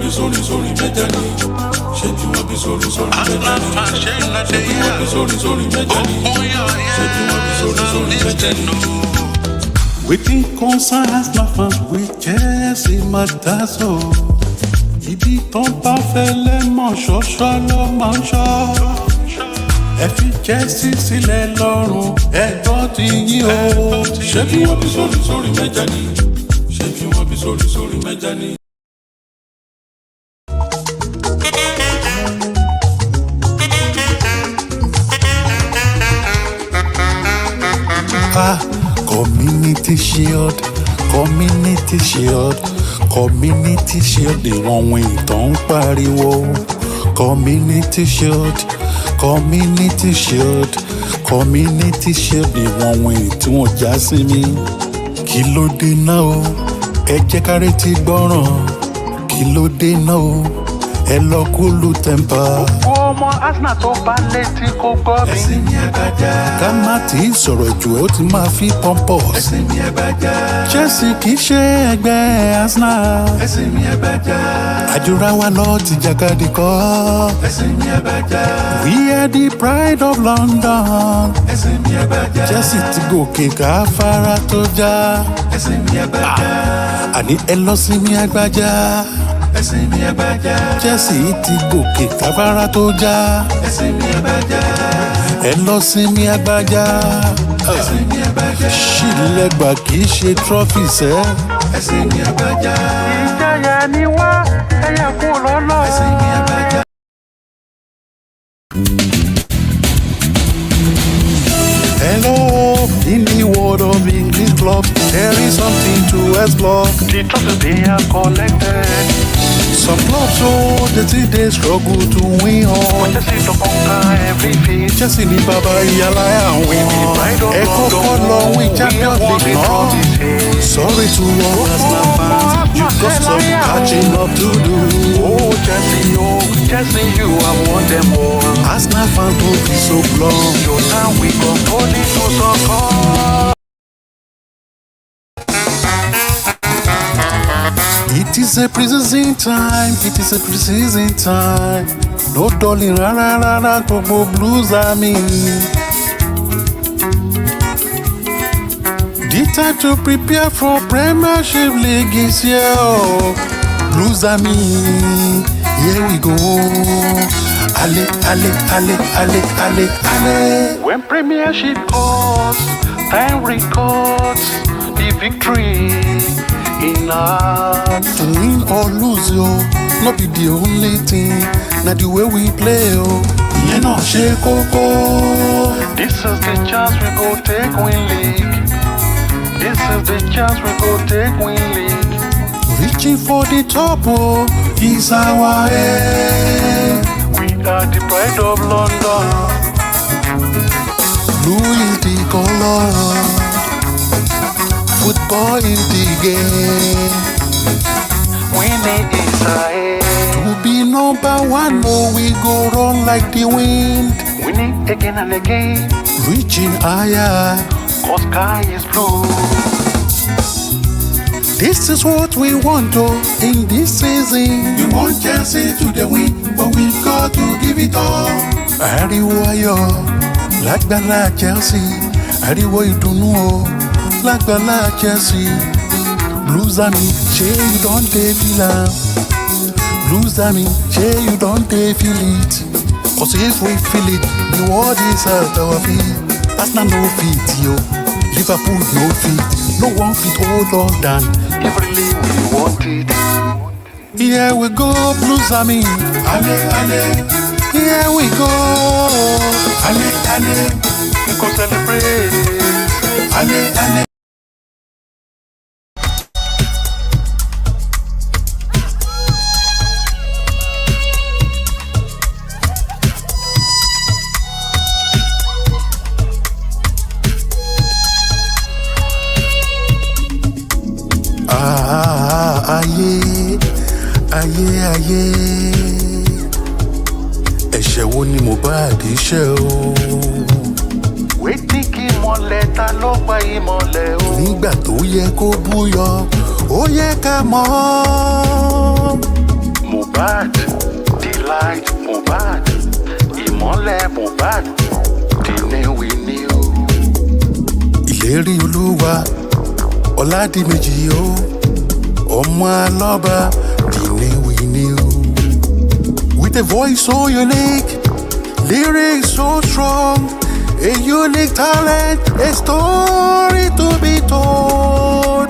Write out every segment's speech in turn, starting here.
be sorry, sorry, Mejani. Shake you up, be sorry, sorry, Mejani. Shake you up, be sorry, sorry, Mejani. Shake you up, be sorry, sorry, Mejani. Waiting concerns my fans with Jesse Matazo. Ibi tán bá fẹ́lẹ́ mọ̀ ṣọ́ṣọ́ ló máa ń ṣọ́. Ẹ fi Jesse sílẹ̀ lọ́rùn ẹ̀gbọ́n ti yín o. Shake you up, be sorry, sorry, Mejani. Shake you up, be sorry, sorry, Mejani. Community shield, community shield, community shield ni wọ́n wí tó ń pariwo. Community shield, community shield, community shield ni wọ́n wí tí wọ́n já sí mi. Kí ló dé náà o? Ẹ jẹ́ ká retí gbọ́ràn. Kí ló dé náà o? Ẹ lọ kúlù tẹ́ḿpà. Ọmọ Arsenal tó bá létí kó gbọ́ mi. Ẹ̀sìn mi ẹ bá já. Ká má tí ì sọ̀rọ̀ jù ó ti máa fi pọ́ńpọ̀. Ẹ̀sìn mi ẹ bá já. Chelsea kì í ṣe ẹgbẹ́ Arsenal. Ẹ̀sìn mi ẹ bá já. Àjùra wa lọ ti jàkadì kọ́. Ẹ̀sìn mi ẹ bá já. We are the pride of London. Ẹ̀sìn mi ẹ bá já. Chelsea ti gòkè káfárá tó já. Ẹ̀sìn mi ẹ bá já. Àní ẹ lọ sí mi àgbájá. Ẹ̀sìn mi ẹ bá já. Chelsea ti gòkè káfárá tó já. Ẹ̀sìn mi ẹ bá já. Ẹ lọ sí mi àgbájá. Ẹ̀sìn mi ẹ bá já. Ṣìlẹ̀gbà kì í ṣe trọ́fì sẹ́. Ẹ̀sìn mi ẹ bá já. Ìjayà ni wá ẹyẹ kú lọ́lọ́. Ẹ̀sìn mi ẹ bá já. Hello, in the world of English club, there is something to explore. The trophies they are collected. Some clubs show that they struggle to win all. Chelsea to conquer every feat. Chelsea ni bàbá ìyálàyà win all. Ẹ kọ́kọ́ lọ win Champions League náà. Sorry to all Arsenal fans, you got some catching up to do. Oh Chelsea, you have won them all. Arsenal fans don't be so blunt. Your time we come only to soccer. It is a pre-season time, it is a pre-season time. No darling, rárá, gbogbo Blues Army. The time to prepare for Premiership League is here. Oh. Blues Army, here we go. Ale, ale, ale, ale, ale, ale. When Premiership calls, time records the victory in us. To win or lose, yo, not be the only thing. Not the way we play, yo. Ìyẹn náà ṣe kókó. This is the chance we go take win league. This is the chance we go take win league. Reaching for the top, oh, is our aim. We are the pride of London. Blue is the color. Football is the game. Winning is our aim. To be number one, oh, we go run like the wind. Winning again and again. Reaching higher. 'Cause sky is blue. This is what we want, oh, in this season. We want Chelsea to the win, but we got to give it all. Ariwo ayọ̀ lágbàlá Chelsea. Ariwo ìdùnnú o lágbàlá Chelsea. Blues Army, ṣé you don dey feel am? Blues Army, ṣé you don dey feel it? 'Cause if we feel it, the world is at our feet. Arsenal no fit yo, Liverpool no fit, no one fit hold us down. Every we want it. Here we go, Blues Army. Ale, ale, Here we go. ale, ale, We go celebrate. ale, ale. Ayé. Ẹ̀ṣẹ̀ wo ni Mohbad ṣẹ̀ o? Wetin kí ìmọ̀lẹ̀ ta ló pa ìmọ̀lẹ̀ o? Nígbà tó yẹ kó búyọ, ó yẹ ká mọ̀. Mohbad, delight Mohbad, ìmọ́lẹ̀ Mohbad, the name we knew. ìlérí olúwa ọ̀làdìmẹ́jì o ọmọ alọ́ba the name we knew. With a voice so unique, lyrics so strong, a unique talent, a story to be told.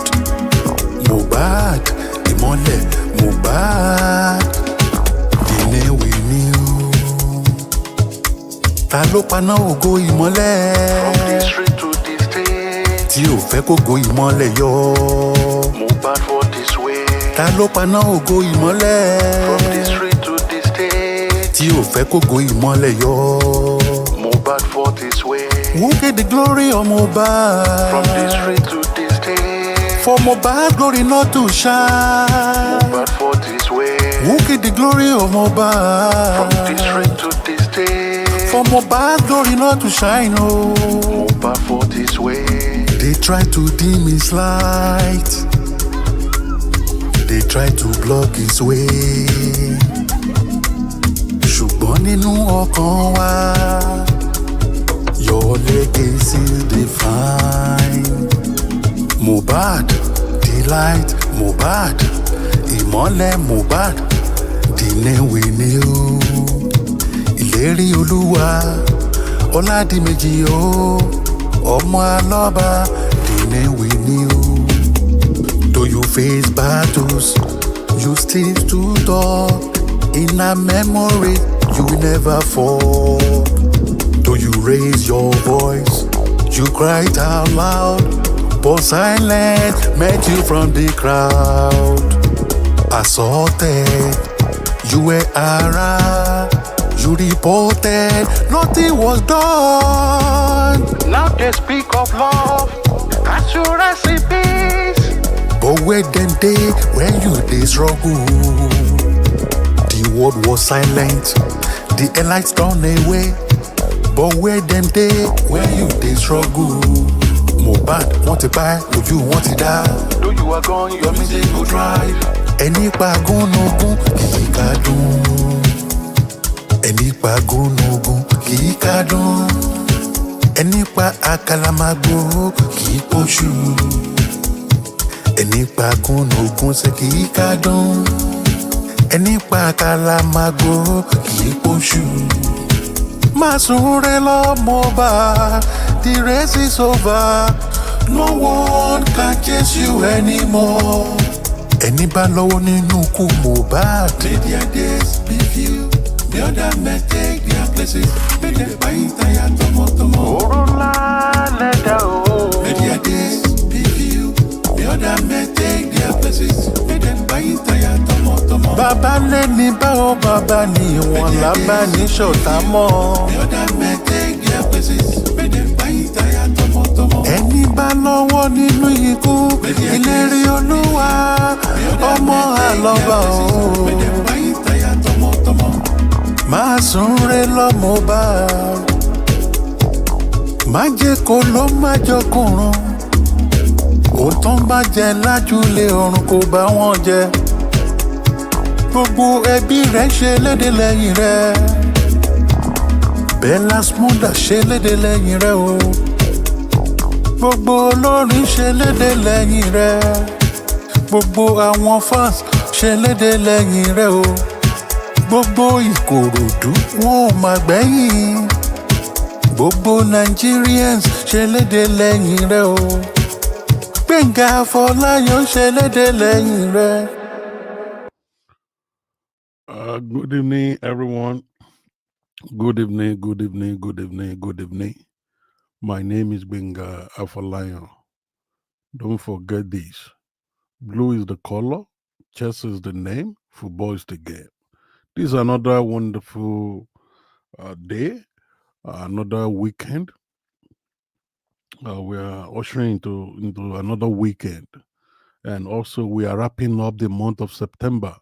Mohbad, ìmọ́lẹ̀ Mohbad, the name we knew. Ta ló paná ògo ìmọ́lẹ̀? From the street to the state, tí ò fẹ́ kógo ìmọ́lẹ̀ yọ. Mohbad fought his way. Ta ló paná ògo ìmọ́lẹ̀? From the street to the state, tí ò fẹ́ kógo ìmọ́lẹ̀ yọ. Mohbad fought his way. Who get the glory of Mohbad? From the street to the state, For Mohbad glory not to shine. Mohbad fought his way. Who get the glory of From the Mohbad? street to the state, For Mohbad glory not to shine, oh. Mohbad fought his way. They try to dim his light. They try to block his way. Ṣùgbọ́n nínú ọkàn wa, your legacy is divine. Mohbad, delight Mohbad, ìmọ́lẹ̀ Mohbad, the name we knew. Ìlérí olúwa ọ̀làdìmẹ́jì o ọmọ alọ́ba the name we knew. Though you face battles, you still stood up. In our memory, you will never fall. Though you raise your voice, you cried out loud, but silence met you from the crowd. Assaulted, you were around, you reported, nothing was done. Now they speak of love, assurance in peace. But where them day when you dey struggle? The world was silent, the lights gone away. But where them day when you dey struggle? Mohbad wọ́n ti pa ojú wọn ti dá. Though you are gone, your music will drive. Ẹni pa gúnugún kìí ká dùn. Ẹni pa gúnugún kìí ká dùn. Ẹni pa àkàlàmàgbò kìí pọ̀ṣù. Ẹni pa gúnugún ṣe kìí ká dùn. Ẹni pa àkàlàmàgbò kìí pọ̀ṣù. Má sùn rẹ lọ Mohbad, the race is over. No one can chase you anymore. Ẹni bá lọ́wọ́ nínú ikú Mohbad. May their days be few, the other men take their places. May they find tire tọmọtọmọ. Òru ńlá lẹ́dà o. May their days be few, the other men take their places. May they find tire tọmọtọmọ. Bàbá lẹ́ni báwo bàbá ni wọ́n lábá ní ṣọ̀tá mọ́. The other men take their places. May they find tire tọmọtọmọ. Ẹni bá lọ́wọ́ nínú ikú, ìlérí olúwa, ọmọ àlọ́ba o. Má sùn re lọ Mohbad, má jẹ́ kó ló má jọkùnrùn. Òótọ́ bá jẹ lájúlé ọ̀run kò bá wọn jẹ. Gbogbo ẹbí rẹ̀ ṣe léde lẹ́yìn rẹ̀. Bella Smuda ṣe léde lẹ́yìn rẹ̀ o. Gbogbo olórin ṣe léde lẹ́yìn rẹ̀. Gbogbo àwọn fans ṣe léde lẹ́yìn rẹ̀ o. Gbogbo Ìkòròdú wọn ò mà gbẹ́yìn. Gbogbo Nigerians ṣe léde lẹ́yìn rẹ̀ o. Gbẹ̀ngà Afọláyan ṣe léde lẹ́yìn rẹ̀. Good evening, everyone. Good evening, good evening, good evening, good evening. My name is Benga Afolayan. Don't forget this. Blue is the color, chess is the name, football is the game. This is another wonderful day, another weekend. We are ushering into another weekend. And also we are wrapping up the month of September.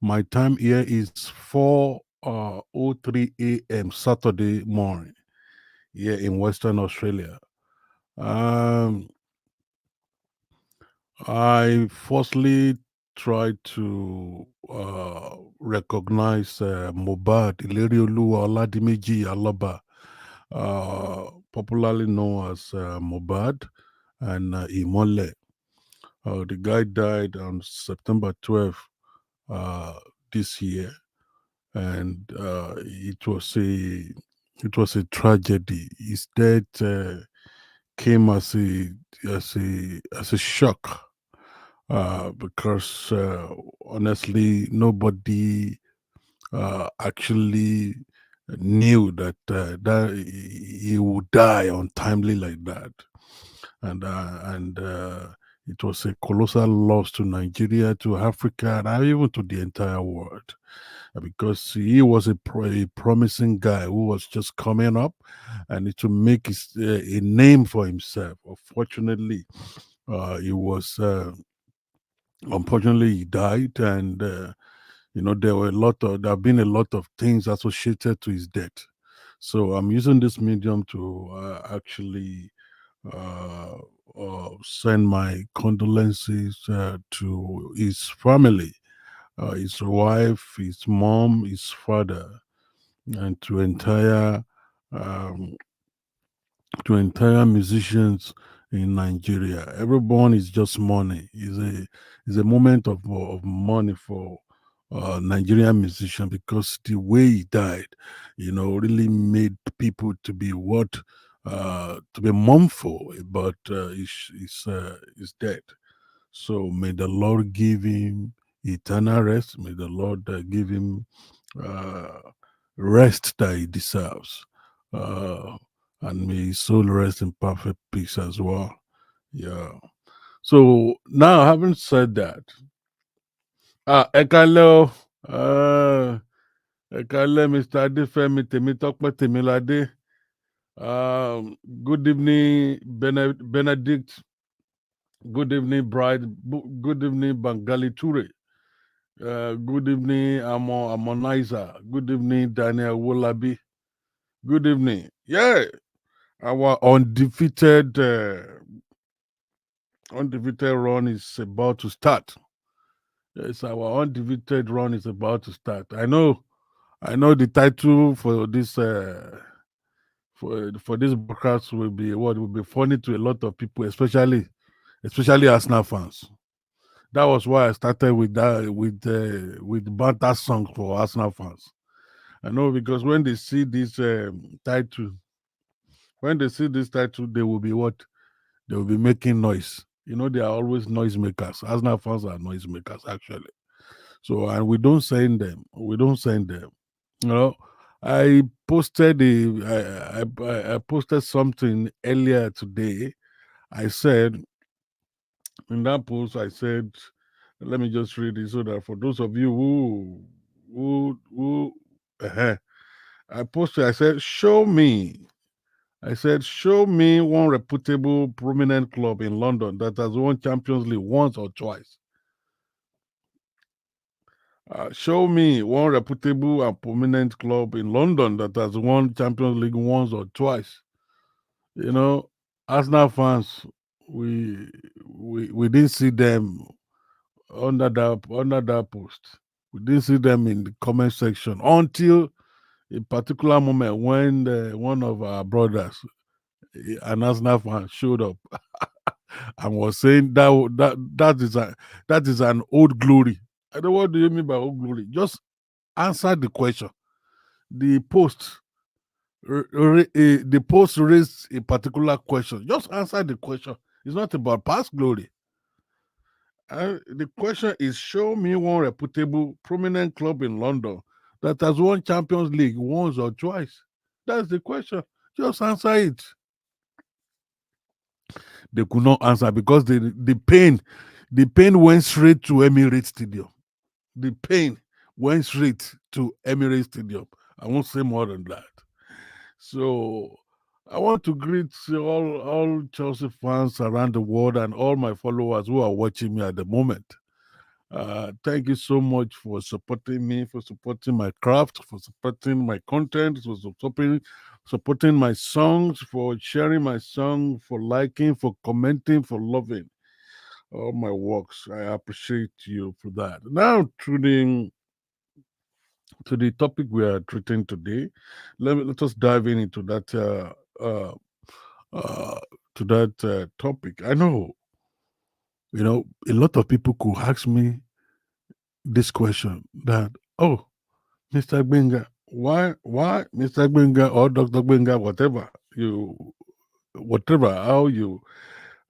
My time here is 4:03 a.m. Saturday morning here in Western Australia. I firstly tried to recognize Mobad Ilerioluwa Oladimeji Alaba, popularly known as Mobad, and Imole. The guy died on September 12th this year, and it was a tragedy. His death came as a shock, because honestly nobody actually knew that he would die untimely like that, and it was a colossal loss to Nigeria, to Africa, and even to the entire world, because he was a promising guy who was just coming up and to make a name for himself. Unfortunately, he was. Unfortunately, he died, and there have been a lot of things associated to his death. So I'm using this medium to actually uh, send my condolences to his family, his wife, his mom, his father, and um, to entire musicians in Nigeria. Everyone is just money. Is a moment of money for Nigerian musician, because the way he died, really made people to be to be mournful about his death. So may the Lord give him eternal rest. May the Lord give him uh, rest that he deserves. Uh, and may his soul rest in perfect peace as well. Yeah. So now, having said that, Ekalo, Ekale, Mr. Adefemi Temitokpe Temilade. Good evening, Benedict. Good evening, Bride. Good evening, Bangali Ture. Good evening, Amonizer. Good evening, Daniel Wolabi. Good evening. Yeah, our undefeated run is about to start. Yes, our undefeated run is about to start. I know the title for this broadcast will be what will be funny to a lot of people, especially Arsenal fans. That was why I started with that with banter song for Arsenal fans. I know, because when they see this title, they will be what? They will be making noise. They are always noise makers. Arsenal fans are noise makers, actually. So, and we don't send them. We don't send them. You know, I posted I posted something earlier today. I said in that post, I said, let me just read it so that for those of you who I posted, I said, show me. I said, show me one reputable, prominent club in London that has won Champions League once or twice. Show me one reputable and prominent club in London that has won Champions League once or twice. You know, Arsenal fans, we we didn't see them under that post. We didn't see them in the comment section until a particular moment when one of our brothers, an Arsenal fan, showed up and was saying that is an old glory. I don't know, what do you mean by old glory? Just answer the question. The post the post raised a particular question. Just answer the question. It's not about past glory. The question is, show me one reputable, prominent club in London that has won Champions League once or twice. That's the question. Just answer it. They could not answer because the pain went straight to Emirates Stadium. The pain went straight to Emirates Stadium. I won't say more than that. So I want to greet all Chelsea fans around the world and all my followers who are watching me at the moment. Thank you so much for supporting me, for supporting my craft, for supporting my content, for supporting my songs, for sharing my song, for liking, for commenting, for loving. all my works. I appreciate you for that. Now, to the topic we are treating today, let us dive in into that uh, uh, topic. I know, a lot of people could ask me this question that, oh, Mr. Benga, why Mr. Benga or Dr. Benga, how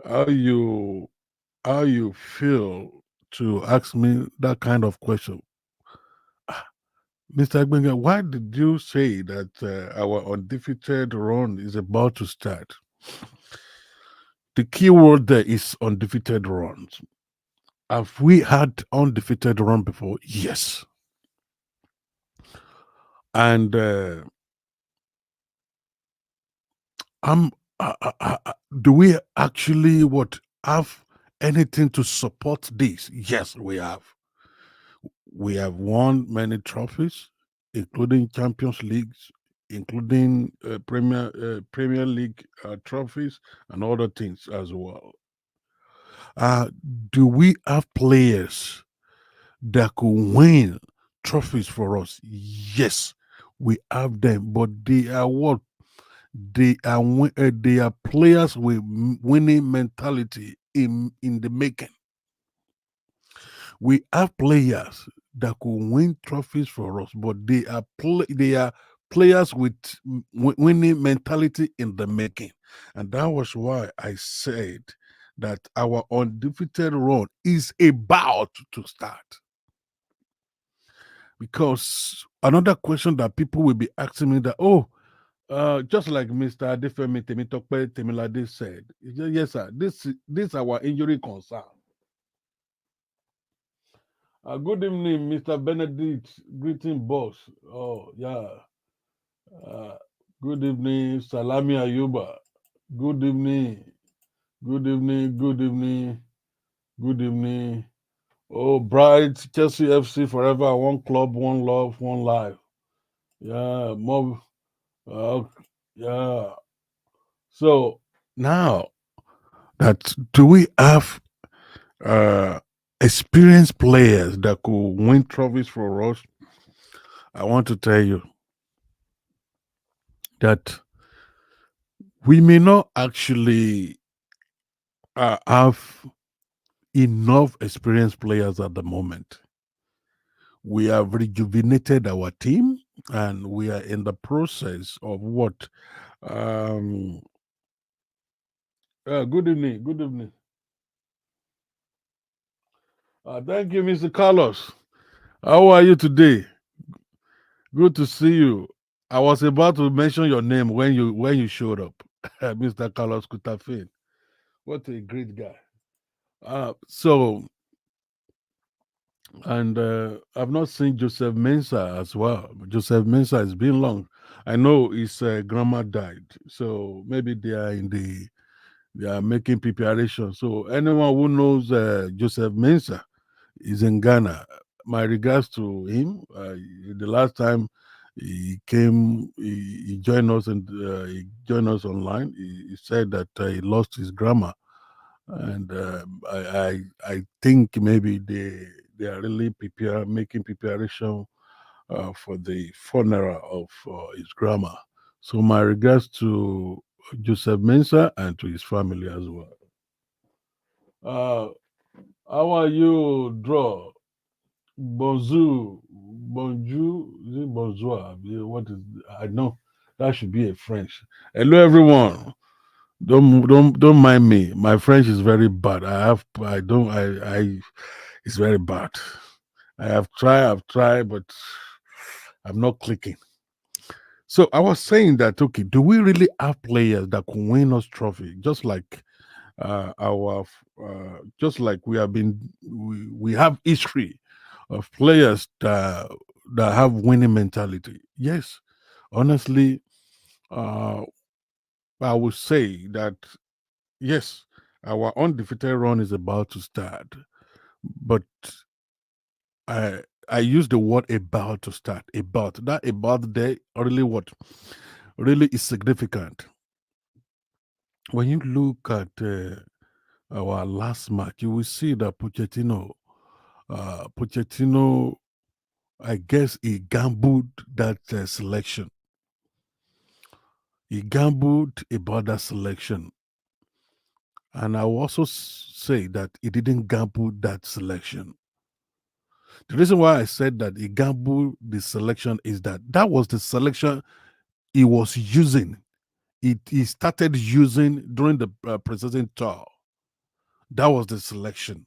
how you, how you feel to ask me that kind of question. Mr. Benga, why did you say that our undefeated run is about to start? The key word there is undefeated runs. Have we had undefeated run before? Yes. And I'm. Do we actually have anything to support this? Yes, we have. We have won many trophies, including Champions Leagues, including Premier League trophies, and other things as well. Uh, do we have players that could win trophies for us? Yes, we have them, but they are what? They are players with winning mentality in the making. We have players that could win trophies for us, but they are players with winning mentality in the making, and that was why I said that our undefeated run is about to start. Because another question that people will be asking me that, oh, just like Mr. Adefemi Temitope Temilade said, yes, sir, this our injury concern. Good evening, Mr. Benedict. Greeting, boss. Oh, yeah. Uh, Good evening, Salami Ayuba. Good evening. Good evening. Good evening. Good evening. Oh, Bright, Chelsea FC forever. One club, one love, one life. Yeah, mob. Uh, yeah. So now that do we have uh experienced players that could win trophies for us? I want to tell you that we may not actually have enough experienced players at the moment. We have rejuvenated our team and we are in the process of what? Um, Good evening. Good evening. Thank you, Mr. Carlos. How are you today? Good to see you. I was about to mention your name when you showed up, Mr. Carlos Kutafin. What a great guy. So, and I've not seen Joseph Mensah as well. Joseph Mensah, has been long. I know his grandma died, so maybe they are making preparation. So anyone who knows Joseph Mensah is in Ghana. My regards to him. The last time he joined us and he joined us online. He said that he lost his grandma, and I think maybe they are really making preparation for the funeral of his grandma. So my regards to Joseph Mensah and to his family as well. Uh, how are you, Draw? Bonjour, bonjour, is it bonjour? What is? I know that should be a French. Hello, everyone. Don't mind me. My French is very bad. I don't I it's very bad. I've tried, but I'm not clicking. So I was saying that, okay, do we really have players that can win us trophy? Just like we have history of players that have winning mentality. Yes, honestly, uh, I would say that yes, our undefeated run is about to start, but I use the word about to start. About that about there really what really is significant when you look at our last match, you will see that Pochettino, I guess he gambled that selection. He gambled about that selection. And I will also say that he didn't gamble that selection. The reason why I said that he gambled the selection is that that was the selection he was using. He started using during the preseason tour. That was the selection.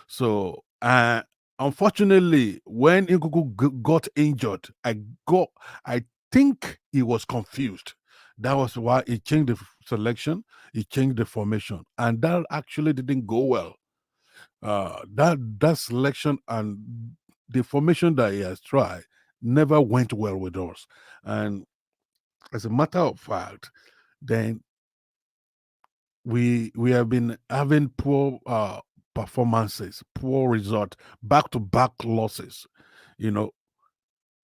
So, unfortunately, when Ikuku got injured, I think he was confused. That was why he changed the selection, he changed the formation, and that actually didn't go well. That selection and the formation that he has tried never went well with us. And as a matter of fact, then we have been having poor performances, poor result, back to back losses, you know.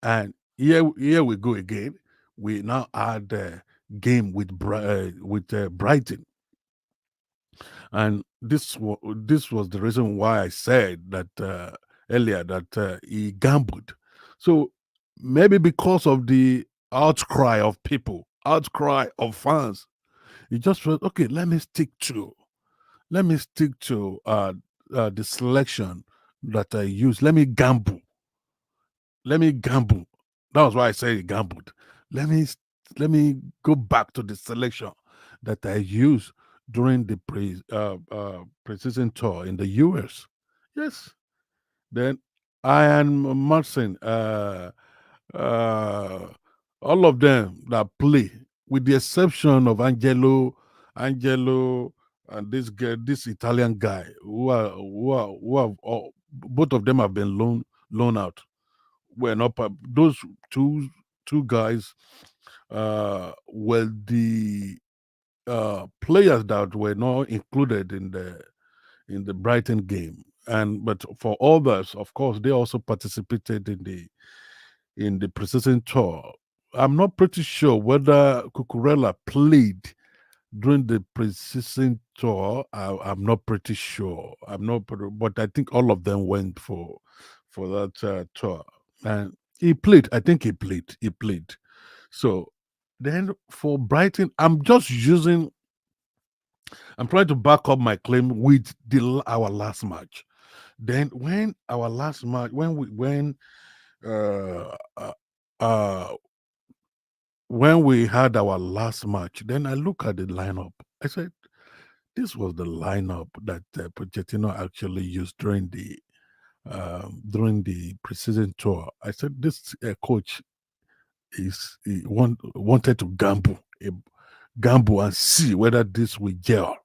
And here we go again. We now had a game with Brighton, and this was the reason why I said that earlier that he gambled. So maybe because of the outcry of people, outcry of fans, he just felt okay. Let me stick to the selection that I use. Let me gamble. Let me gamble. That was why I said he gambled. Let me let me go back to the selection that I used during the preseason tour in the US. Yes. Then Ian Martin, uh, all of them that play, with the exception of Angelo, and this Italian guy, who have both of them have been loan out. Were not those two guys were the players that were not included in the Brighton game. And but for others, of course, they also participated in the preseason tour. I'm not pretty sure whether Cucurella played during the preseason tour. I'm not pretty sure. But I think all of them went for that tour, and he played. I think he played. He played. So then for Brighton, I'm trying to back up my claim with our last match. Then uh, uh, uh, when we had our last match, then I look at the lineup. I said this was the lineup that Pochettino actually used during the preseason tour. I said this coach wanted to gamble and see whether this will gel,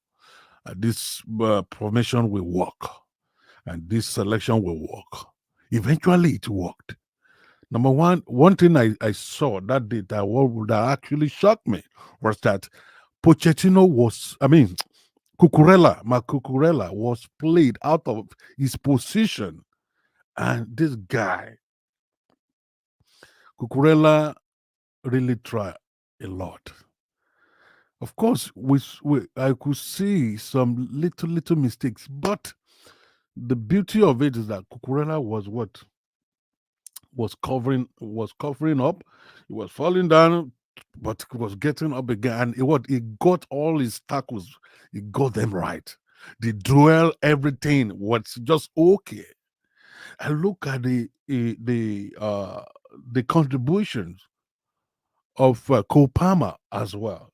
this formation will work, and this selection will work. Eventually, it worked. Number one thing I saw that day that actually shocked me was that Pochettino Mark Cucurella was played out of his position, and this guy, Cucurella, really tried a lot. Of course, I could see some little mistakes, but the beauty of it is that Cucurella was covering up. He was falling down, but he was getting up again. And he got all his tackles. He got them right. The duel, everything was just okay. I look at the contributions of Kopama as well.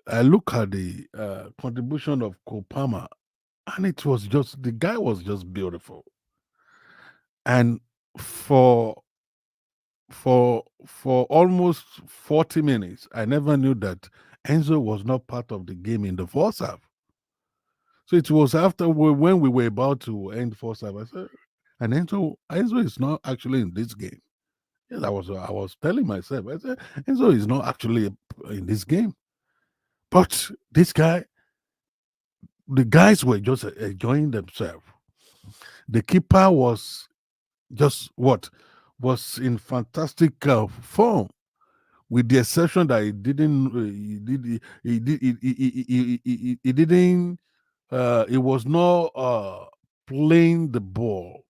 I look at the contribution of Kopama, and it was just the guy was just beautiful. And for for almost 40 minutes, I never knew that Enzo was not part of the game in the first half. So it was after when we were about to end first half, I said, and Enzo is not actually in this game. Yes, I was telling myself, I said, Enzo is not actually in this game. But this guy, the guys were just enjoying themselves. The keeper was just what was in fantastic form. with the exception that he didn't, he didn't, he was not playing the ball,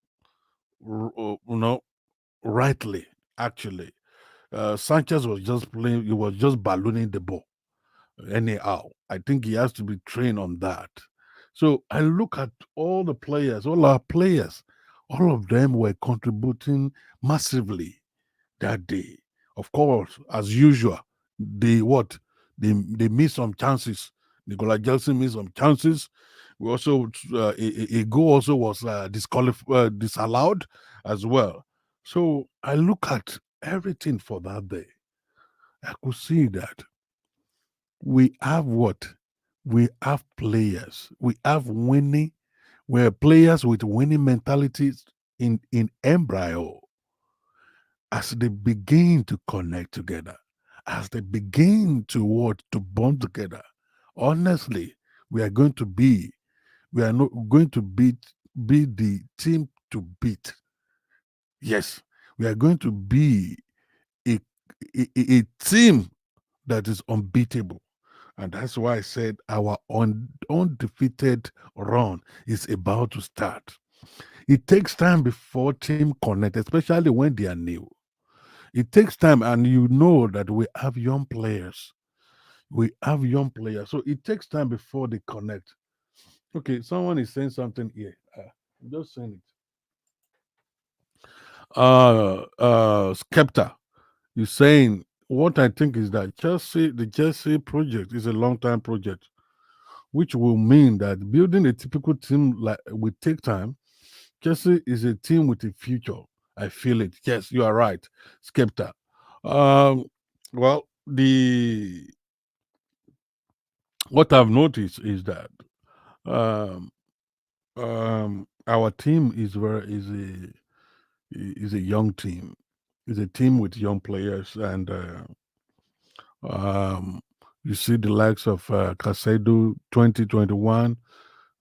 rightly. Actually, Sanchez was just playing. He was just ballooning the ball anyhow. I think he has to be trained on that. So I look at all the players, all our players, all of them were contributing massively that day. Of course, as usual, they what they missed some chances. Nicola Jackson missed some chances. We also a goal also was disallowed as well. So I look at everything for that day. I could see that we have what? We have players. We have winning. We're players with winning mentalities in embryo as they begin to connect together, as they begin to what to bond together. Honestly, we are going to be, we are not going to be the team to beat. Yes, we are going to be a, a team that is unbeatable. And that's why I said our undefeated run is about to start. It takes time before team connect, especially when they are new. It takes time, and you know that we have young players. We have young players, so it takes time before they connect. Okay, someone is saying something here. I'm just saying it. Skepta, you're saying what I think is that the Chelsea project is a long-time project, which will mean that building a typical team like will take time. Chelsea is a team with a future. I feel it. Yes, you are right, Skepta. Um, well, the what I've noticed is that um, our team is a young team. Is a team with young players, and um, you see the likes of Casedo 2021.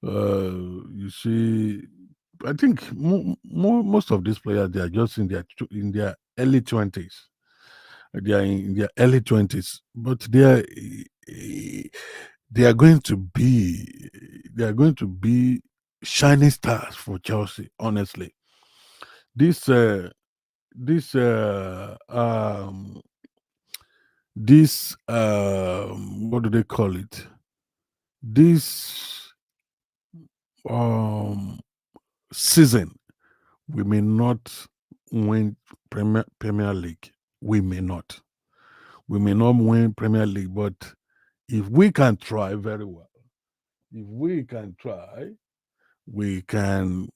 You see, I think most of these players they are just in their early 20s. They are in their early 20s, but they are going to be they are going to be shining stars for Chelsea. Honestly, this uh, this what do they call it? This um season we may not win Premier League. We may not. We may not win Premier League, but if we can try very well, if we can try, we can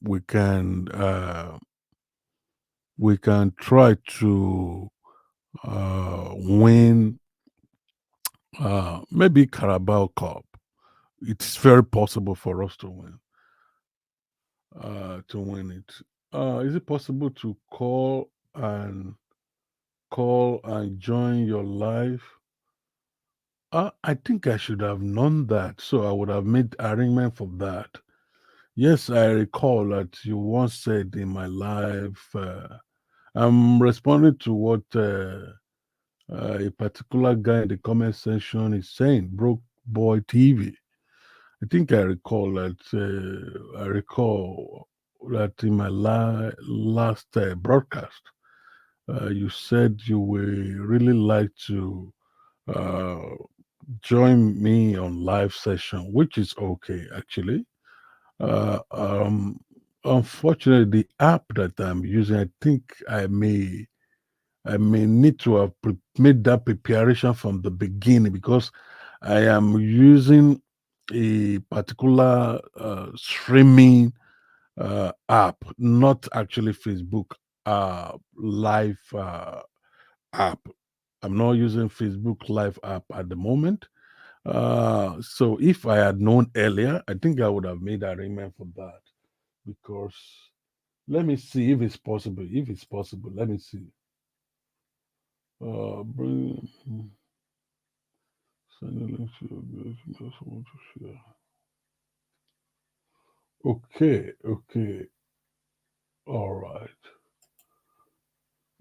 try to win maybe Carabao Cup. It's very possible for us to win it. Is it possible to call and join your live? I think I should have known that, so I would have made arrangement for that. Yes, I recall that you once said in my life. I'm responding to what a particular guy in the comment section is saying. Broke Boy TV. I think I recall that. I recall that in my last broadcast, you said you would really like to uh, join me on live session, which is okay actually. Uh, um, Unfortunately, the app that I'm using, I think I may need to have made that preparation from the beginning because I am using a particular streaming app, not actually Facebook live app. I'm not using Facebook live app at the moment. So if I had known earlier, I think I would have made arrangement for that because let me see if it's possible. If it's possible, let me see. Bring send a link to your group. You just want to share. Okay, okay, all right.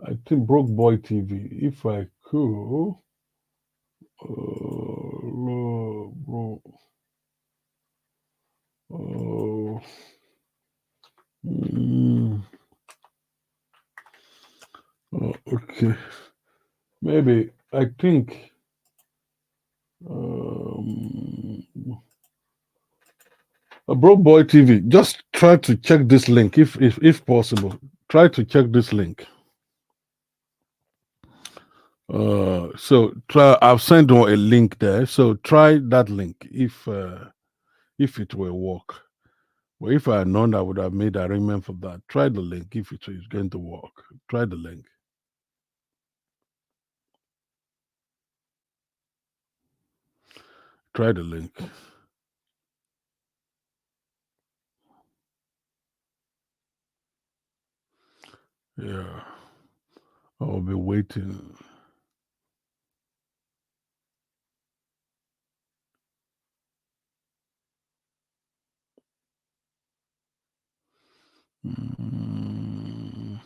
I think Broke Boy TV. If I Cool. Bro. Oh, mm, okay. Maybe I think um, a Broke Boy TV. Just try to check this link if possible. Try to check this link. So try. I've sent you a link there. So try that link if it will work. Well, if I had known, I would have made arrangement for that. Try the link if it is going to work. Try the link. Try the link. Yeah, I'll be waiting. Mm,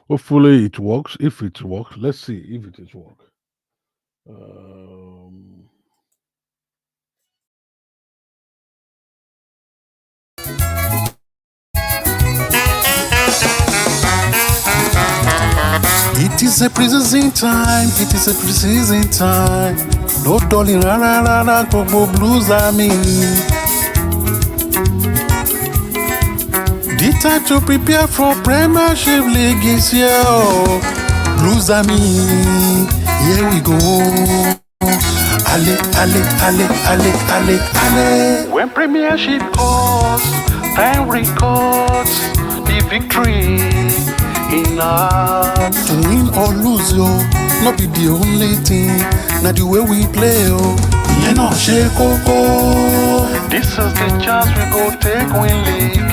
hopefully it works. If it works, let's see if it is work. Um, It is a prison time, it is a prison time. No darling, rara rara, gbogbo blues army. The time to prepare for Premiership League is here. Oh. Blues army, here we go. Ale, ale, ale, ale, ale, ale. When Premiership calls, time records the victory in us. To win or lose, yo, not be the only thing. Not the way we play, yo. Ìyẹn náà ṣe kókó. This is the chance we go take win league.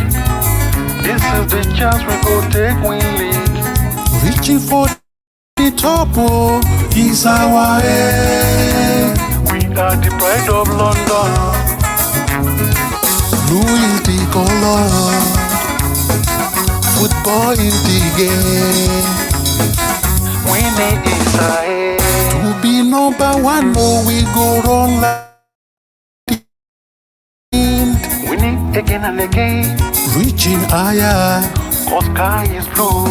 This is the chance we go take win league. Reaching for the top, oh, is our aim. We are the pride of London. Blue is the color. Football is the game. Winning is our aim. To be number one, oh, we go run like the wind. Winning again and again. Reaching higher. Cause sky is blue.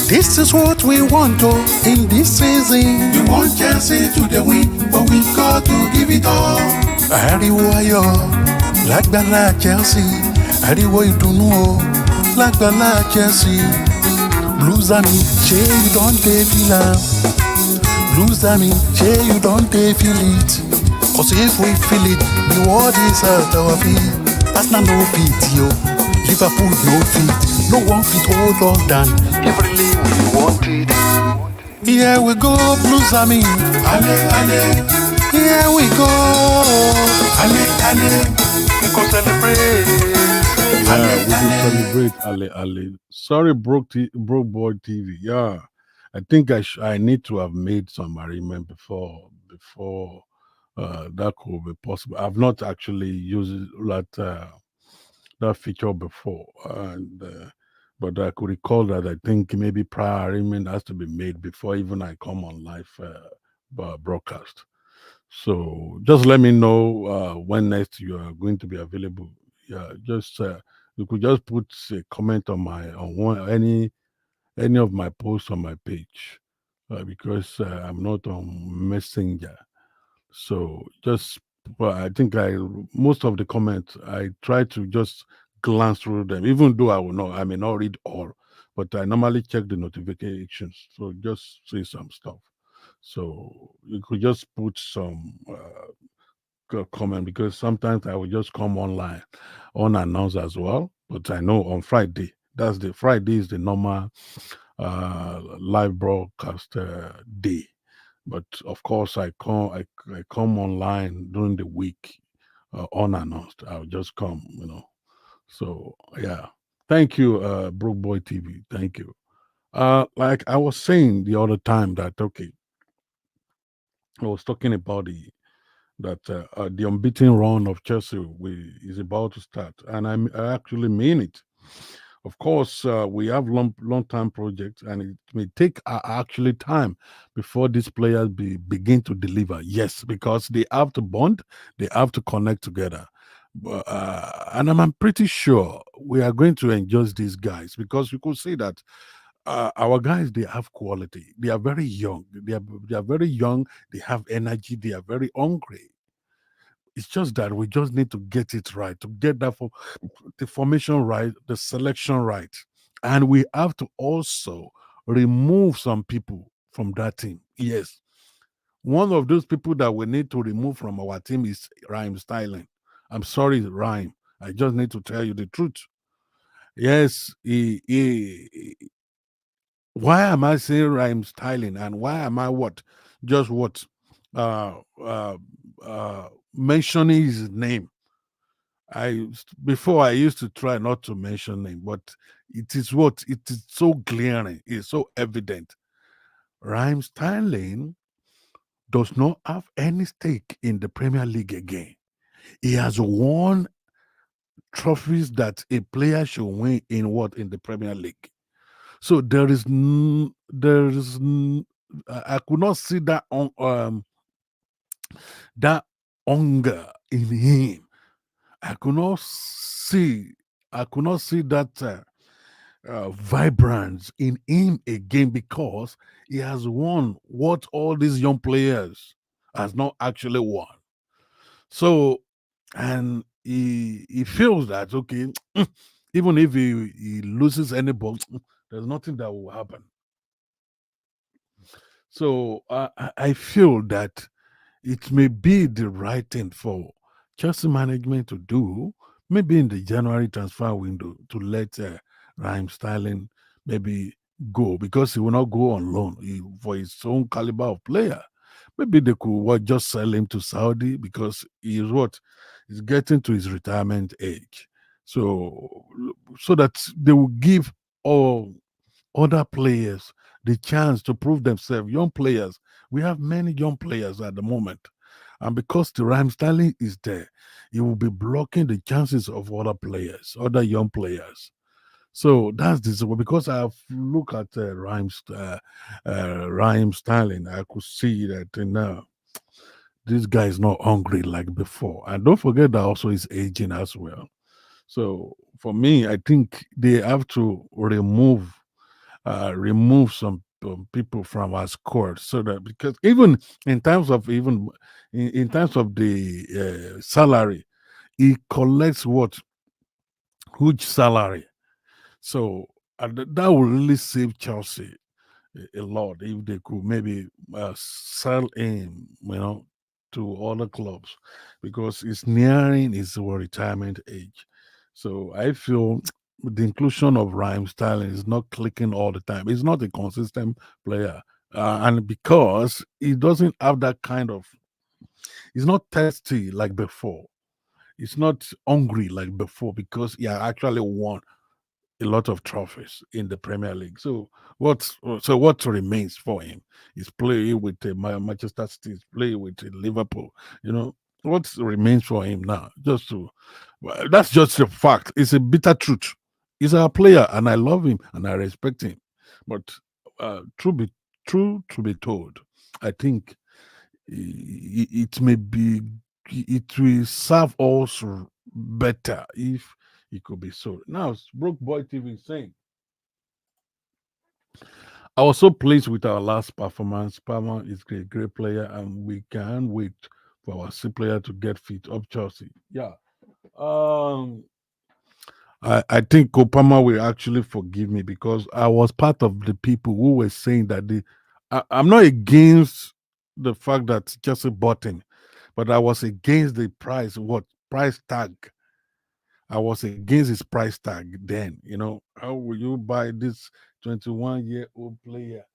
This is what we want, oh, in this season. We want Chelsea to the win, but we've got to give it all. Ariwo ayọ̀ lágbàlá Chelsea. Ariwo ìdùnnú o lágbàlá Chelsea. Blues army, ṣé you don dey feel am? Blues army, ṣé you don dey feel it? Cause if we feel it, the world is at our feet. Arsenal no fit yo, Liverpool no fit, no one fit hold us down. Every league we want it. Here we go, Blues army. Ale, ale. Here we go. Ale, ale. We go celebrate. Yeah, we will celebrate Ale Ale. Sorry, Broke Boy TV. Yeah, I think I need to have made some arrangement before that could be possible. I've not actually used that feature before, and but I could recall that I think maybe prior arrangement has to be made before even I come on live broadcast. So just let me know when next you are going to be available. Yeah, just you could just put a comment on any of my posts on my page because I'm not on Messenger. So just well, I think I most of the comments I try to just glance through them, even though I may not read all, but I normally check the notifications. So just say some stuff. So you could just put some comment because sometimes I will just come online unannounced as well. But I know on Friday, Friday is the normal live broadcast day. But of course, I come online during the week unannounced. I'll just come. So yeah, thank you, Brook Boy TV. Thank you. Like I was saying the other time that okay, I was talking about the unbeaten run of Chelsea is about to start, and I actually mean it. Of course, we have long time projects, and it may take actually time before these players begin to deliver. Yes, because they have to bond, they have to connect together. And I'm pretty sure we are going to enjoy these guys because you could see that our guys they have quality. They are very young. They are very young. They have energy. They are very hungry. It's just that we just need to get it right, to get the formation right, the selection right. And we have to also remove some people from that team. Yes. One of those people that we need to remove from our team is Rhyme Styling. I'm sorry, Rhyme. I just need to tell you the truth. Yes, why am I saying Rhyme Styling and why am I what? Just what? Uh, uh, Mentioning his name. Before I used to try not to mention him, but it is so glaring, it's so evident. Rhyme Sterling does not have any stake in the Premier League again. He has won trophies that a player should win in what in the Premier League. So I could not see that hunger in him. I could not see I could not see that vibrance in him again because he has won what all these young players has not actually won. So, and he feels that okay, even if he loses any ball, there's nothing that will happen. So I feel that it may be the right thing for Chelsea management to do, maybe in the January transfer window, to let Raheem Sterling maybe go because he will not go on loan for his own caliber of player. Maybe they could just sell him to Saudi because he is what he's getting to his retirement age. So so that they will give all other players the chance to prove themselves. Young players, we have many young players at the moment. And because the Rhyme Sterling is there, he will be blocking the chances of other players, other young players. So that's this because I've looked at Rhyme Sterling, I could see that this guy is not hungry like before. And don't forget that also he's aging as well. So for me, I think they have to remove some people from our squad so that because even in terms of the salary, he collects what huge salary. So that will really save Chelsea a lot if they could maybe sell him, to other clubs because it's nearing his retirement age. So I feel the inclusion of Rhyme Sterling is not clicking all the time. He's not a consistent player. And because he doesn't have that kind of, he's not thirsty like before. He's not hungry like before because he actually won a lot of trophies in the Premier League. What remains for him is playing with Manchester City, playing with Liverpool. You know what remains for him now? That's just a fact. It's a bitter truth. He's our player, and I love him and I respect him. But true to be told, I think it may be it will serve us better if it could be so. Now, Broke Boy TV is saying, I was so pleased with our last performance. Palmer is a great player, and we can't wait for our C player to get fit up Chelsea. Yeah. Um, I think Kopama will actually forgive me because I was part of the people who were saying that I'm not against the fact that Chelsea bought him, but I was against the price tag. I was against his price tag then. How will you buy this 21-year-old player?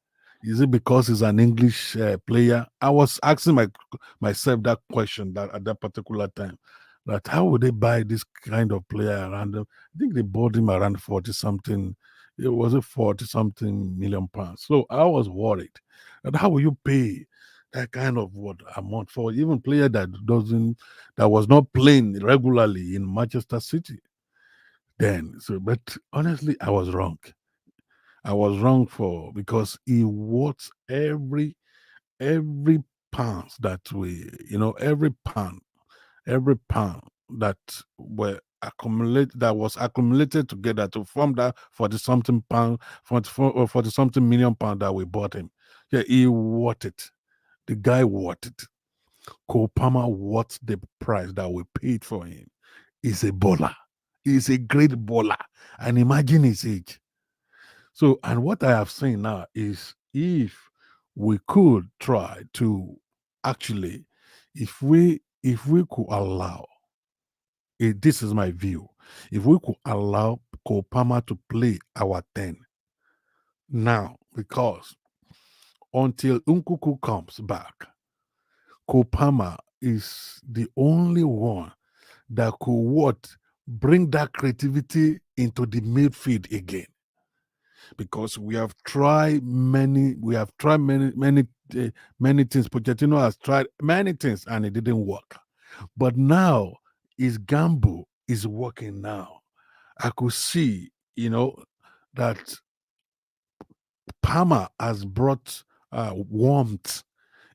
Is it because he's an English player? I was asking myself that question that at that particular time. That how would they buy this kind of player around them? I think they bought him around 40 something. It was a 40 something million pounds. So I was worried. And how will you pay that kind of what amount for even player that was not playing regularly in Manchester City? then. So, but honestly, I was wrong. I was wrong for because he wants every pound that we, every pound that were that was accumulated together to form that 40 something pound, 40 something million pound that we bought him. Yeah, he worth it. The guy worth it. Cole Palmer worth the price that we paid for him. He's a baller. He's a great baller. And imagine his age. So, and what I have seen now is if we could try to actually, if we could allow, this is my view, if we could allow Kopama to play our 10 now, because until Unkuku comes back, Kopama is the only one that could what bring that creativity into the midfield again, because we have tried many things. Pochettino has tried many things and it didn't work. But now his gamble is working now. I could see, that Palmer has brought warmth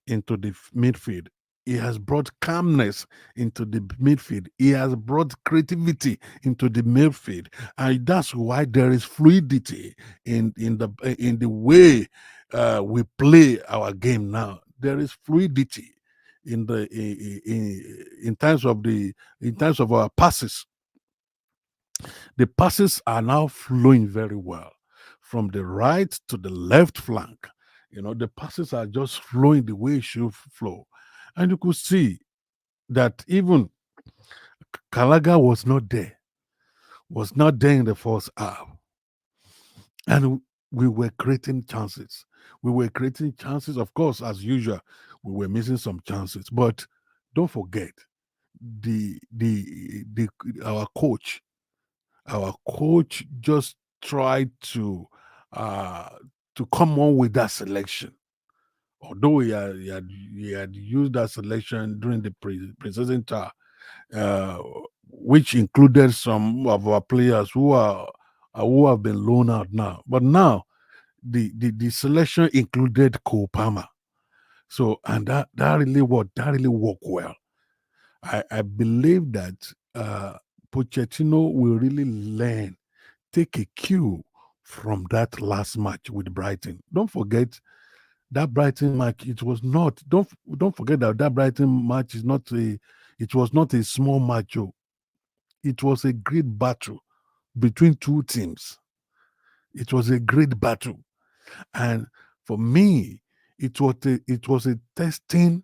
into the midfield. He has brought calmness into the midfield. He has brought creativity into the midfield, and that's why there is fluidity in the way we play our game now. There is fluidity in terms of our passes. The passes are now flowing very well from the right to the left flank. The passes are just flowing the way it should flow. And you could see that even Kalaga was not there in the first half. And we were creating chances. We were creating chances. Of course, as usual, we were missing some chances. But don't forget, the our coach just tried uh to come on with that selection, although he had used that selection during the pre-season tour, uh, which included some of our players who have been loaned out now. But now the selection included Cole Palmer. So, and that really worked well. I believe that Pochettino will really take a cue from that last match with Brighton. Don't forget that Brighton match. It was not. Don't forget that Brighton match is not a. It was not a small match. Oh. It was a great battle between two teams. It was a great battle, and for me, it was a testing.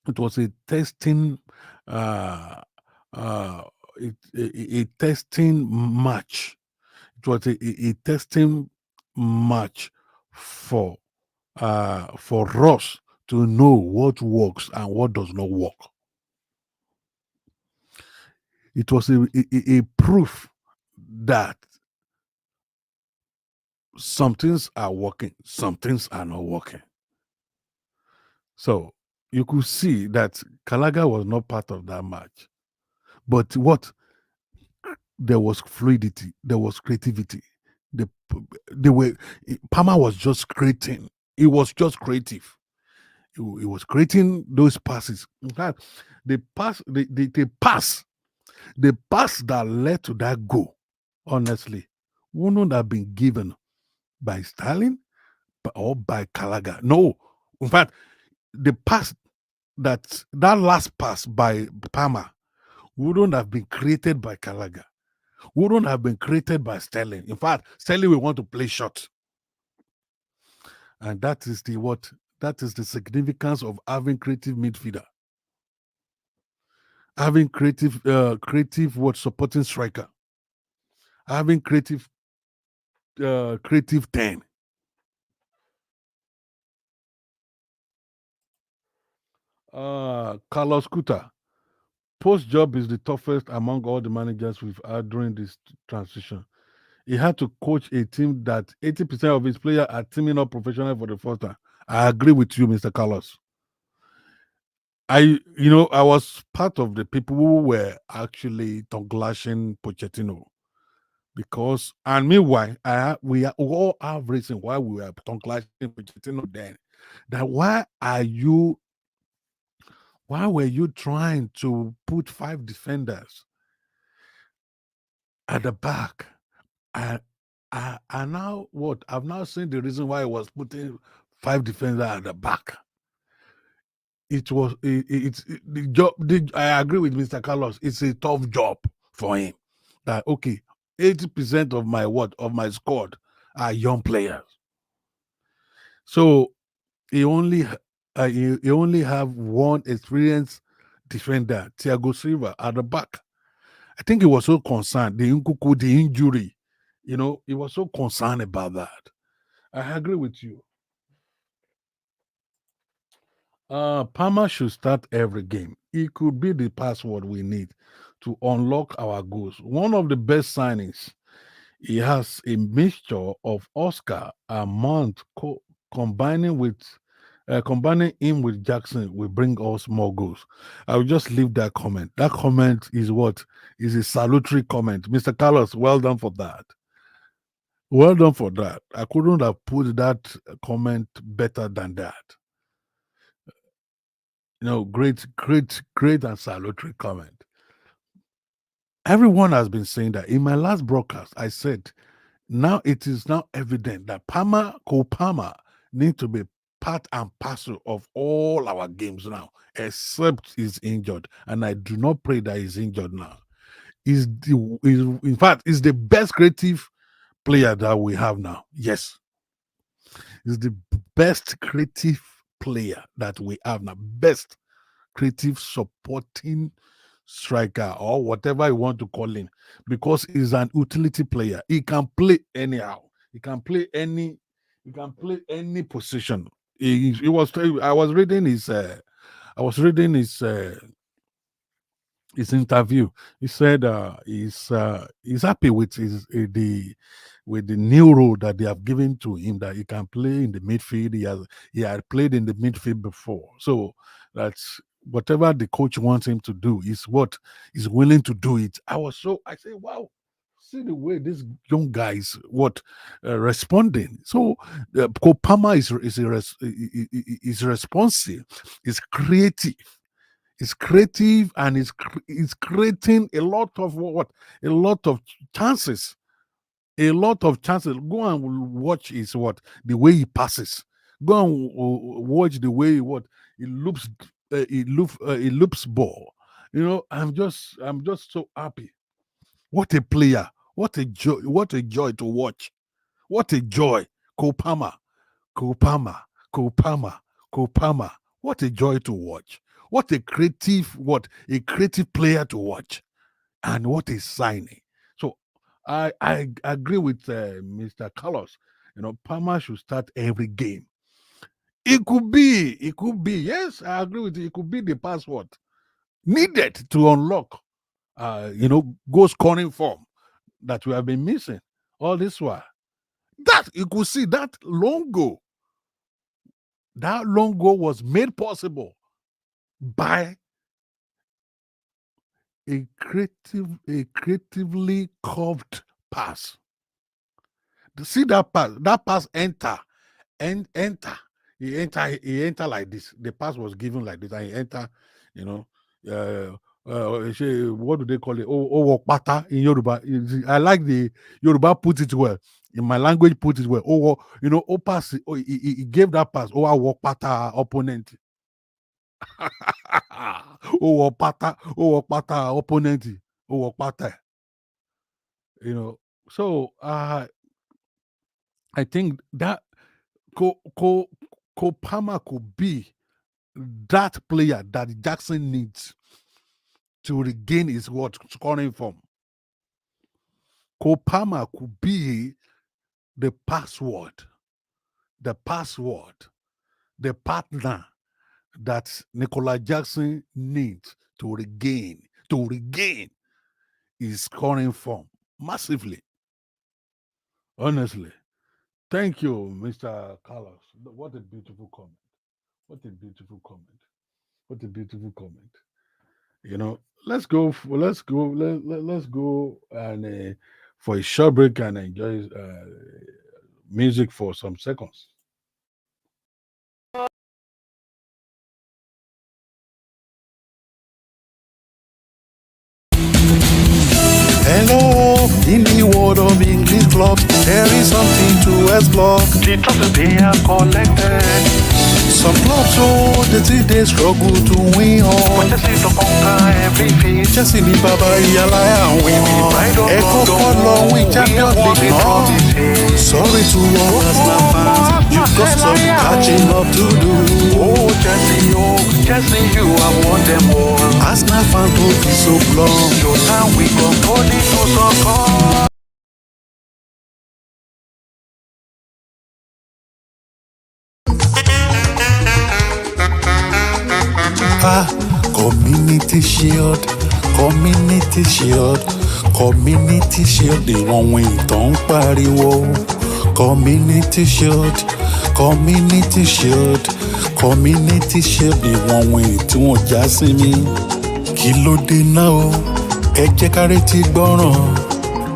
It was a testing. Uh, uh, a testing match. It was a testing match for for us to know what works and what does not work. It was a proof that some things are working, some things are not working. So you could see that Kalaga was not part of that match. But what there was fluidity, there was creativity. The they were Palmer was just creating. He was just creative. He was creating those passes. In fact, the pass that led to that goal, honestly, wouldn't have been given by Stalin or by Kalaga. No. In fact, the pass that last pass by Palmer wouldn't have been created by Kalaga, wouldn't have been created by Sterling. In fact, Sterling will want to play short. And that is the significance of having creative midfielder. Having creative what supporting striker. Having creative 10. Carlos Kuta. Post job is the toughest among all the managers we've had during this transition. He had to coach a team that 80% of his players are teaming up professionally for the first time. I agree with you, Mr. Carlos. I was part of the people who were actually tongue lashing Pochettino because, and meanwhile, we all have reason why we were tongue lashing Pochettino then. That why were you trying to put five defenders at the back? I now what? I've now seen the reason why I was putting five defenders at the back. It was the job. I agree with Mr. Carlos. It's a tough job for him. That okay, 80% of my squad are young players. So he only have one experienced defender, Thiago Silva, at the back. I think he was so concerned the injury. He was so concerned about that. I agree with you. Palmer should start every game. It could be the password we need to unlock our goals. One of the best signings. He has a mixture of Oscar and Mount combining him with Jackson will bring us more goals. I will just leave that comment. That comment is what is a salutary comment. Mr. Carlos, well done for that. Well done for that. I couldn't have put that comment better than that. Great, great, great and salutary comment. Everyone has been saying that. In my last broadcast, I said, now it is now evident that Cole Palmer need to be part and parcel of all our games now, except he's injured. And I do not pray that he's injured now. In fact, is the best creative player that we have now. Yes, he's the best creative player that we have now. Best creative supporting striker or whatever you want to call him, because he's an utility player. He can play anyhow. He can play any position. He was. I was reading his. I was reading his interview. He said he's happy with the new role that they have given to him, that he can play in the midfield. He had played in the midfield before, so that's whatever the coach wants him to do is what he's willing to do it. I say, wow. See the way this young guy is responding. So Kopama is responsive, is creative, and is creating a lot of a lot of chances, Go and watch the way he passes. Go and watch the way he loops he loops ball. I'm just so happy. What a player! What a joy to watch! What a joy! Kopama, Kopama, Kopama, Kopama. What a joy to watch. A creative player to watch. And what a signing. So I agree with Mr. Carlos. Palmer should start every game. Yes, I agree with you. It could be the password needed to unlock, goal scoring form that we have been missing all this while. That you could see that long goal was made possible by a creatively curved pass. To see that pass enter and enter. He enter like this. The pass was given like this, and he enter, you know, what do they call it? Oh, pata in Yoruba. I like the Yoruba put it well. In my language, put it well. Pass. He gave that pass. Walk pata opponent. Walk pata opponent. Walk pata. So I think that Kopama could be that player that Jackson needs to regain his scoring form. Kopama could be the password, the partner that Nicola Jackson needs to regain his scoring form massively. Honestly. Thank you, Mr. Carlos. What a beautiful comment. What a beautiful comment. What a beautiful comment. Let's go. Let's go and for a short break and enjoy music for some seconds. Hello, in the world of English club, there is something to explore. The trophies they are collected. Some clubs, so they struggle to win But on. Chelsea to conquer every feat. Chelsea ní bàbá ìyálà àwọn. Ẹ kọ́kọ́ lọ win Champions League náà. Sorry to all Arsenal fans, you've got some catching up to do. Oh, Chelsea, you have won them all. Arsenal fans don't be so blunt. Your time we come only to soccer. Community Shield, Community Shield, Community Shield ni wọ́n win tó ń pariwo. Community Shield, Community Shield, Community Shield ni wọ́n win tí wọ́n já sí mi. Kí ló dé náà o? Ẹ jẹ́ ká retí gbọ́ràn.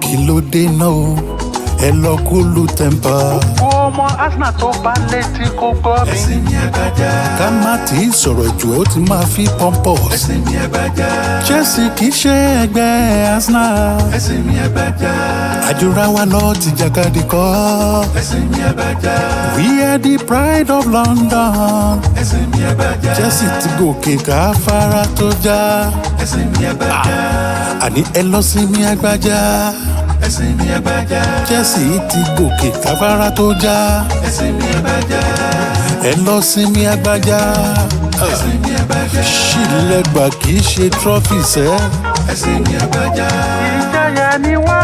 Kí ló dé náà o? Ẹ lọ kúlù tẹ́ḿpà. Ọmọ Arsenal tó bá létí kó gbọ́ mi. Ẹ̀sìn ní àgbàjá. Ká má tí ì sọ̀rọ̀ jù ó ti máa fi pọ́ńpọ̀. Ẹ̀sìn ní àgbàjá. Chelsea kì í ṣe ẹgbẹ́ Arsenal. Ẹ̀sìn ní àgbàjá. Àdúrà wa lọ ti jàkadì kọ́. Ẹ̀sìn ní àgbàjá. We are the pride of London. Ẹ̀sìn ní àgbàjá. Chelsea ti gòkè káfárá tó já. Ẹ̀sìn ní àgbàjá. Àní ẹ lọ sí ní àgbàjá. Ẹ̀sìn ní àgbàjá. Chelsea ti gòkè káfárá tó já. Ẹ̀sìn ní àgbàjá. Ẹ lọ sí ní àgbàjá. Ẹ̀sìn ní àgbàjá. Ṣìlẹ̀gbà kì í ṣe trophy sẹ́. Ẹ̀sìn ní àgbàjá. Ìjayà ni wá,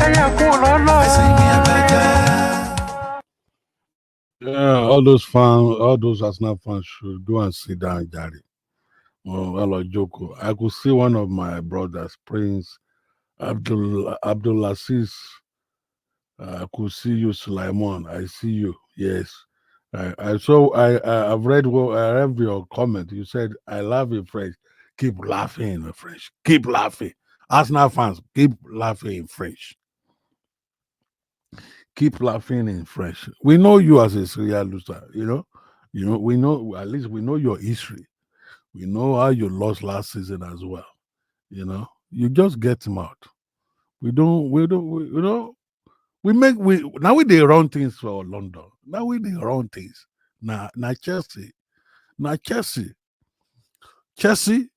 ẹyẹ kú lọ́lọ́. Ẹ̀sìn ní àgbàjá. Yeah, all those Arsenal fans should go and sit down, Jari. Well, Joko. I could see one of my brothers, Prince Abdulaziz. I could see you, Sulaiman. I see you. Yes. I've read your comment. You said, I laugh in French. Keep laughing in French. Keep laughing. Arsenal fans, keep laughing in French. Keep laughing in French. We know you as a serial loser, we know, at least we know your history. We know how you lost last season as well. You just get him out. We now we they run things for London. Now we they run things. Now Chelsea. Now Chelsea,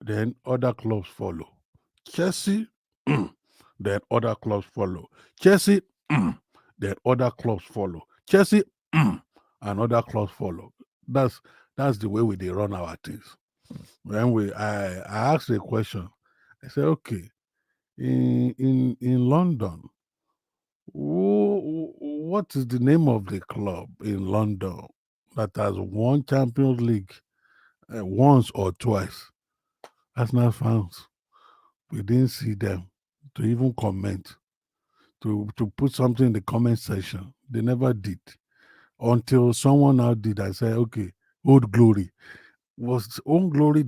then other clubs follow. Chelsea, then other clubs follow. Chelsea, then other clubs follow. Chelsea, and other clubs follow. That's the way they run our things. When I asked a question, I said, okay, in London, what is the name of the club in London that has won Champions League once or twice? Arsenal fans, we didn't see them to even comment, to put something in the comment section. They never did. Until someone now did, I said, okay, Old Glory. Was Old Glory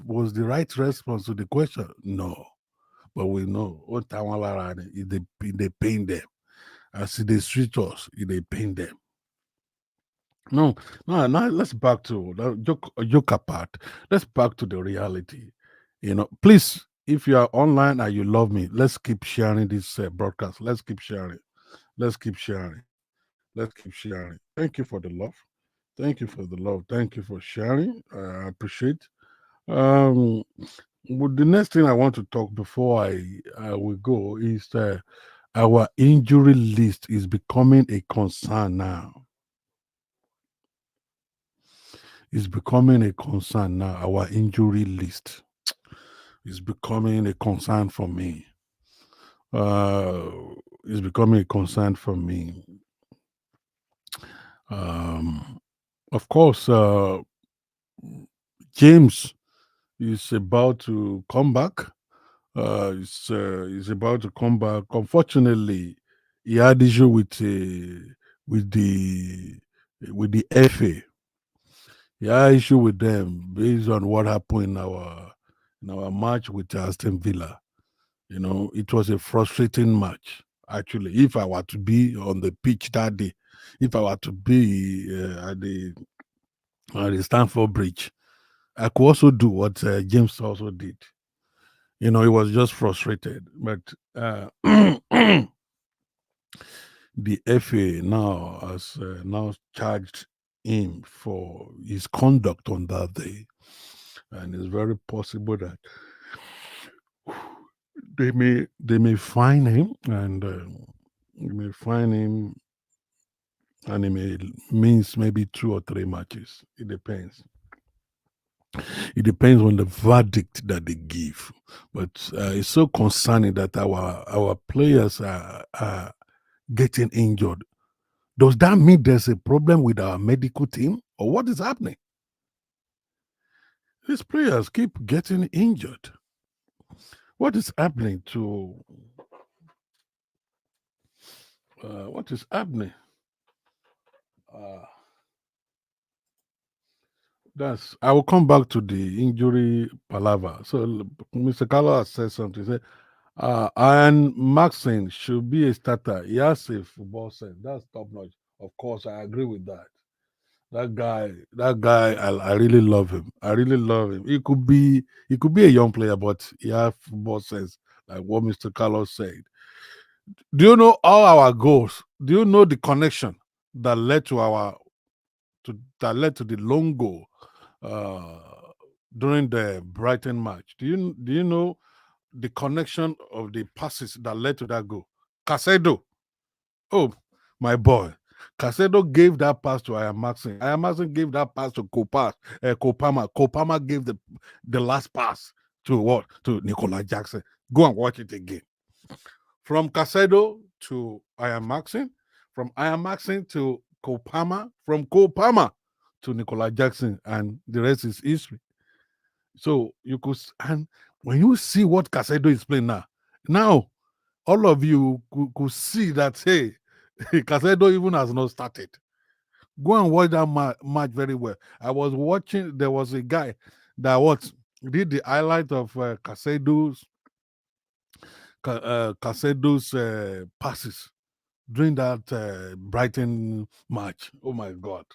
was the right response to the question? No. But we know what they pain them. As they treat us, they pain them. No, now let's back to the joke apart. Let's back to the reality. Please, if you are online and you love me, let's keep sharing this broadcast. Let's keep sharing. Let's keep sharing. Let's keep sharing. Thank you for the love. Thank you for the love. Thank you for sharing. I appreciate. Well, the next thing I want to talk before I will go is our injury list is becoming a concern now. It's becoming a concern now. Our injury list is becoming a concern for me. It's becoming a concern for me. Of course, James is about to come back. He's about to come back. Unfortunately, he had issue with the FA. Yeah, issue with them based on what happened in our match with Aston Villa. It was a frustrating match. Actually, if I were to be on the pitch that day, if I were to be at the Stamford Bridge, I could also do what James also did. He was just frustrated. But the FA now has now charged him for his conduct on that day, and it's very possible that they may fine him, and they may fine him, and it may means maybe 2 or 3 matches. It depends. It depends on the verdict that they give. But it's so concerning that our players are getting injured. Does that mean there's a problem with our medical team, or what is happening? These players keep getting injured. What is happening to? What is happening? Uh, I will come back to the injury palaver. So Mr. Carlo has said something. He said, and Maxine should be a starter. He has a football sense. That's top notch. Of course, I agree with that. That guy, I really love him. I really love him. He could be a young player, but he has football sense, like what Mr. Carlos said. Do you know all our goals? Do you know the connection that led to the long goal uh, during the Brighton match? Do you know the connection of the passes that led to that goal? Casedo, oh my boy, Casedo gave that pass to Ian Maxson. Ian Maxson gave that pass to Kopama. Kopama gave the last pass to what? To Nicola Jackson. Go and watch it again. From Casedo to Ian Maxson, from Ian Maxson to Kopama, from Kopama to Nicola Jackson, and the rest is history. So and when you see what Casedo is playing now all of you could see that, hey, Casedo even has not started. Go and watch that match very well. I was watching, there was a guy that did the highlight of Casedo's passes during that Brighton match. Oh my God!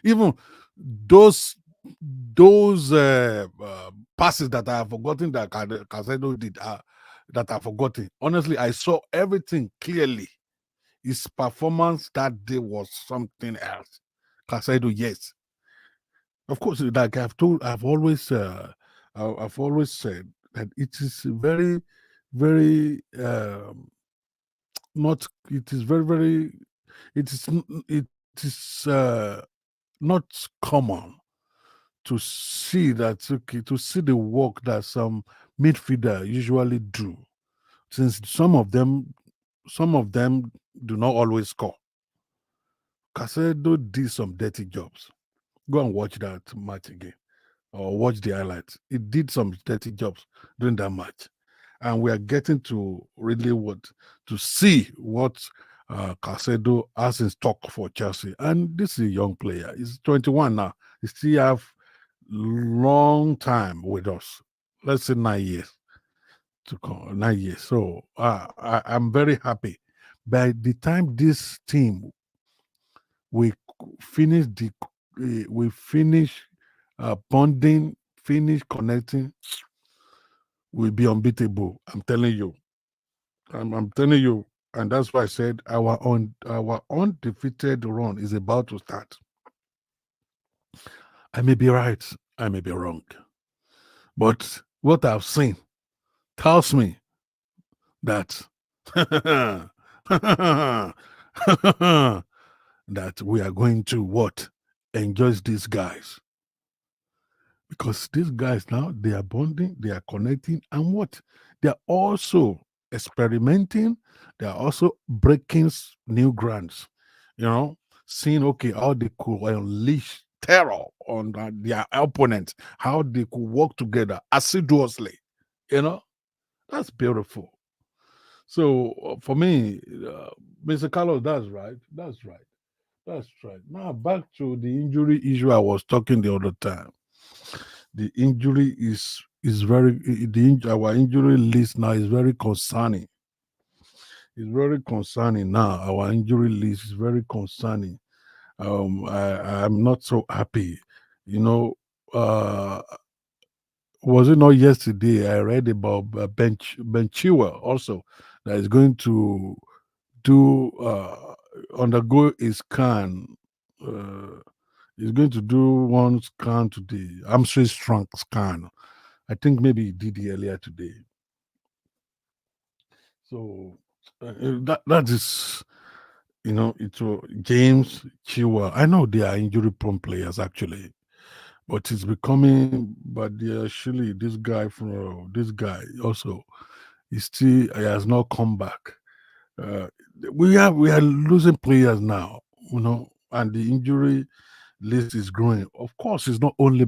Even those passes that I have forgotten that Casedo did, that I've forgotten. Honestly, I saw everything clearly. His performance that day was something else. Casedo, yes, of course. Like I've always said that it is very, very not. It is very, very. It is not common to see that. Okay, to see the work that some midfielder usually do, since some of them do not always score. Casedo did some dirty jobs. Go and watch that match again, or watch the highlights. He did some dirty jobs during that match, and we are getting to really to see what Casedo has in stock for Chelsea. And this is a young player. He's 21 now. He still have long time with us. Let's say 9 years to come. 9 years. So I'm very happy. By the time this team we finish we finish bonding, finish connecting, we'll be unbeatable. I'm telling you. I'm telling you, and that's why I said our undefeated run is about to start. I may be right, I may be wrong, but what I've seen tells me that that we are going to enjoy these guys, because these guys now, they are bonding, they are connecting, and they are also experimenting, they are also breaking new grounds, you know, seeing, okay, how they could unleash terror on their opponents, how they could work together assiduously, you know. That's beautiful. So for me, Mr. Carlos, that's right. That's right. Now back to the injury issue I was talking the other time. The injury is very our injury list now is very concerning. It's very concerning now. Our injury list is very concerning. I'm not so happy. You know, uh, was it not yesterday? I read about Ben Chilwell also that is going to do undergo a scan. Uh, he's going to do one scan today. Armstrong scan. I think maybe he did it earlier today. So that is, it's James Chilwell. I know they are injury prone players actually, but it's becoming. But actually, this guy also, he has not come back. Uh, we are losing players now, and the injury list is growing. Of course, it's not only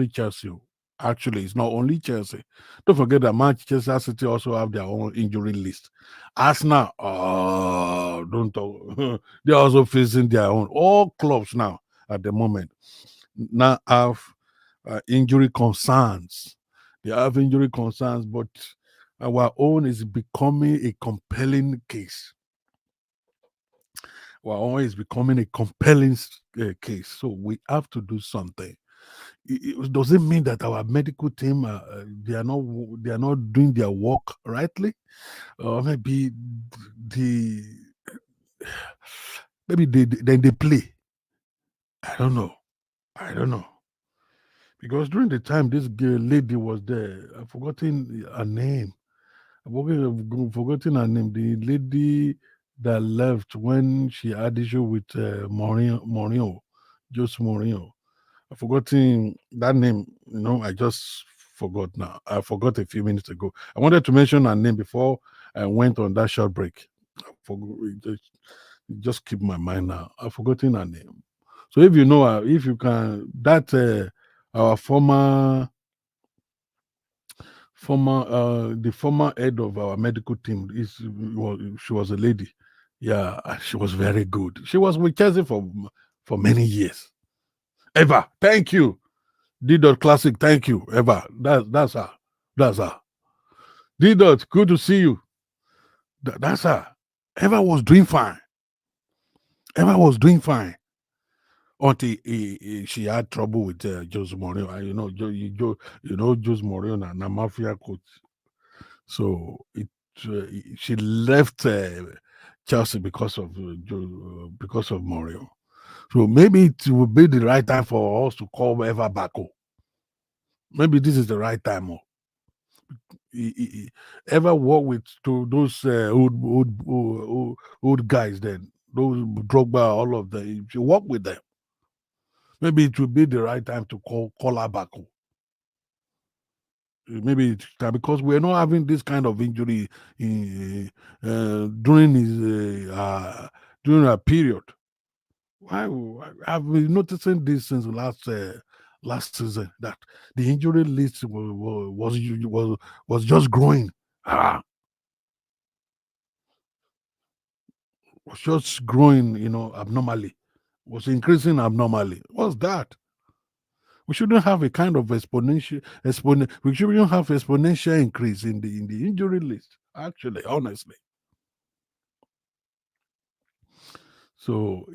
Chelsea. Actually, it's not only Chelsea. Don't forget that Manchester City also have their own injury list. Arsenal, don't talk. They're also facing their own. All clubs now at the moment now have injury concerns. They have injury concerns, but our own is becoming a compelling case. Our own is becoming a compelling case. So we have to do something. Does it mean that our medical team they are not doing their work rightly, or the then they play? I don't know. I don't know. Because during the time this girl lady was there, I've forgotten her name. I've forgotten her name. The lady that left when she had issue with Mourinho, Jose Mourinho. I've forgotten that name. I just forgot now. I forgot a few minutes ago. I wanted to mention her name before I went on that short break. I forgot, it just keep my mind now. I've forgotten her name. So if you know her, if you can, that our the former head of our medical team she was a lady. Yeah, she was very good. She was with Chelsea for many years. Eva, thank you. D dot classic, thank you. Eva, that's her. That's her. D dot, good to see you. That's her. Eva was doing fine. Eva was doing fine until she had trouble with Jose Mourinho. And Jose Mourinho and mafia coach. So she left Chelsea because of Mourinho. So maybe it will be the right time for us to call Eva back. Maybe this is the right time. Ever work with those old guys then, those Drogba, all of them, if you work with them, maybe it will be the right time to call her back. Maybe because we're not having this kind of injury during his during a period. I've been noticing this since last season that the injury list was just growing. Ah, was just growing, abnormally, was increasing abnormally. What's that? We shouldn't have a kind of we shouldn't have exponential increase in the injury list. Actually, honestly, so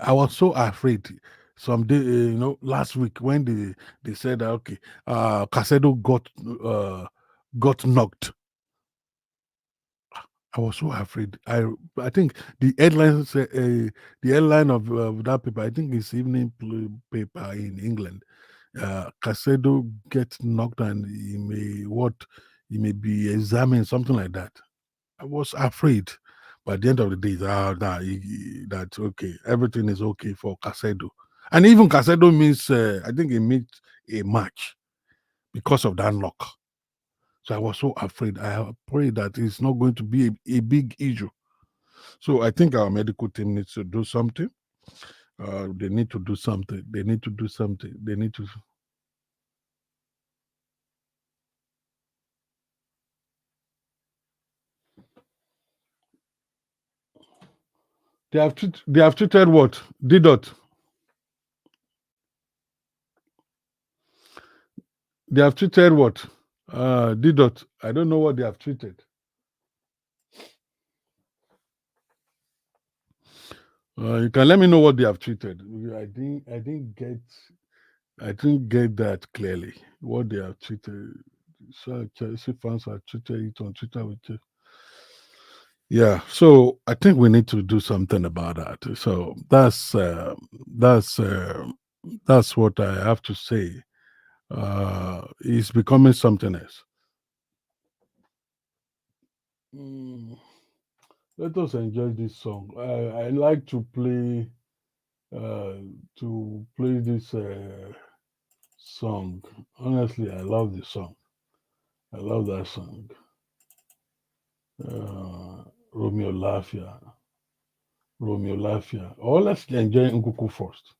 I was so afraid. Some day, last week when they said that, okay, Casedo got knocked. I was so afraid. I think the headline the headline of that paper. I think it's evening paper in England. Casedo gets knocked and he may be examined, something like that. I was afraid. But at the end of the day, that okay, everything is okay for Casedo. And even Casedo means, I think he missed a match because of that knock. So I was so afraid. I pray that it's not going to be a big issue. So I think our medical team needs to do something. They need to do something. They need to do something. They need to. They have treated what? D-Dot. They have treated what? D-Dot. I don't know what they have treated. You can let me know what they have treated. I didn't get that clearly. What they have treated. So Chelsea fans have treated it on Twitter with you. Yeah, so I think we need to do something about that. So that's what I have to say. It's becoming something else. Let us enjoy this song. I like to play this song. Honestly, I love the song. I love that song. Romeo Lafia. Romeo Lafia. Or let's enjoy Nkuku first.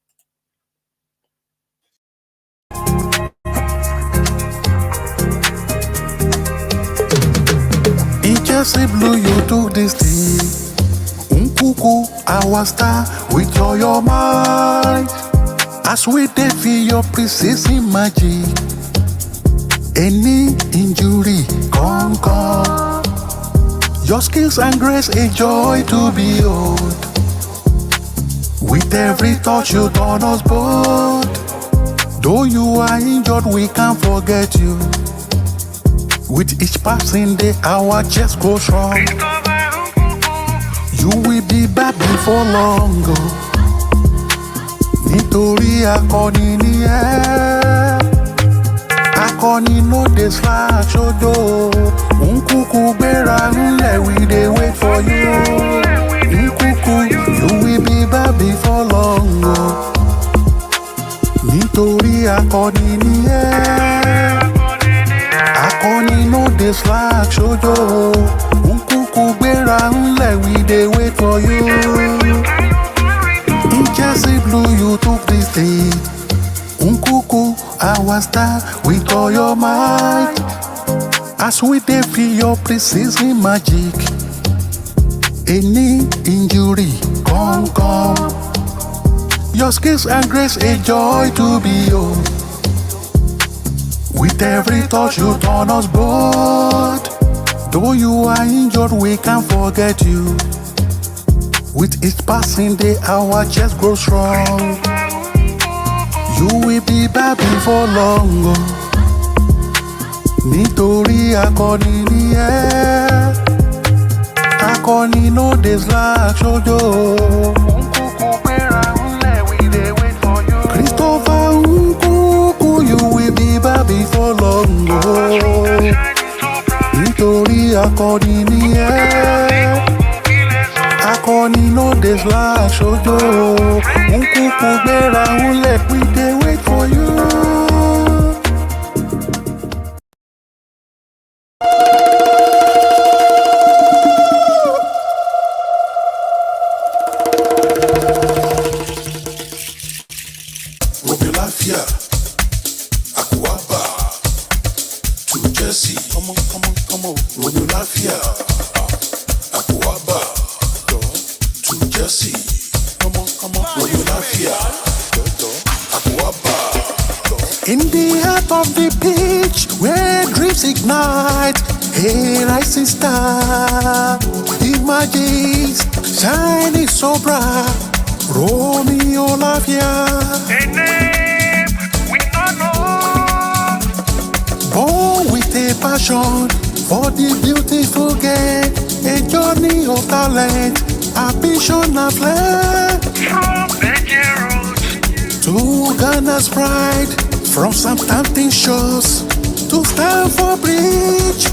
It just a blue you do this thing. Nkuku, our star, with all your mind. As we feel your precision magic. Any injury, come. Your skills and grace a joy to behold. With every touch you turn us bold. Though you are injured, we can't forget you. With each passing day, our chest grows strong. You will be back before long. Nítorí akọni ni ẹ́. Akọni no dey slack ṣojo. Nkuku gbéra ńlẹ̀, we dey wait for you. Nkuku, you will be back before long. Nítorí akọni ni ẹ́. Akọni no dey slack ṣojo. Nkuku gbéra ńlẹ̀, we dey wait for you. In Chelsea blue, you took this day. Nkuku, our star, with all your might. As we feel your precision magic. Any injury, come. Your skills and grace a joy to behold. With every touch you turn us bold. Though you are injured, we can't forget you. With each passing day, our chest grows strong. You will be back before long. Nítorí akọni ni ẹ́. Akọni no dey slack ṣojo. Nkuku gbéra ńlẹ̀, we dey wait for you. Christopher Nkuku, you will be back before long. Nítorí akọni ni ẹ́. Akọni no dey slack ṣojo. Nkuku gbéra ńlẹ̀, we dey wait for you. Romeo Lafia, Akuaba, to Jesse. Come on. Romeo Lafia, Akuaba, to Jesse. Come on. Romeo Lafia, Akuaba. In the heart of the pitch, where dreams ignite, a rising star emerges, shining so bright. Romeo Lafia, A name we don't know. born with a passion for the beautiful game, a journey of talent, ambition and flame. From Beirut To Ghana's pride, from Southampton shores to Stamford Bridge.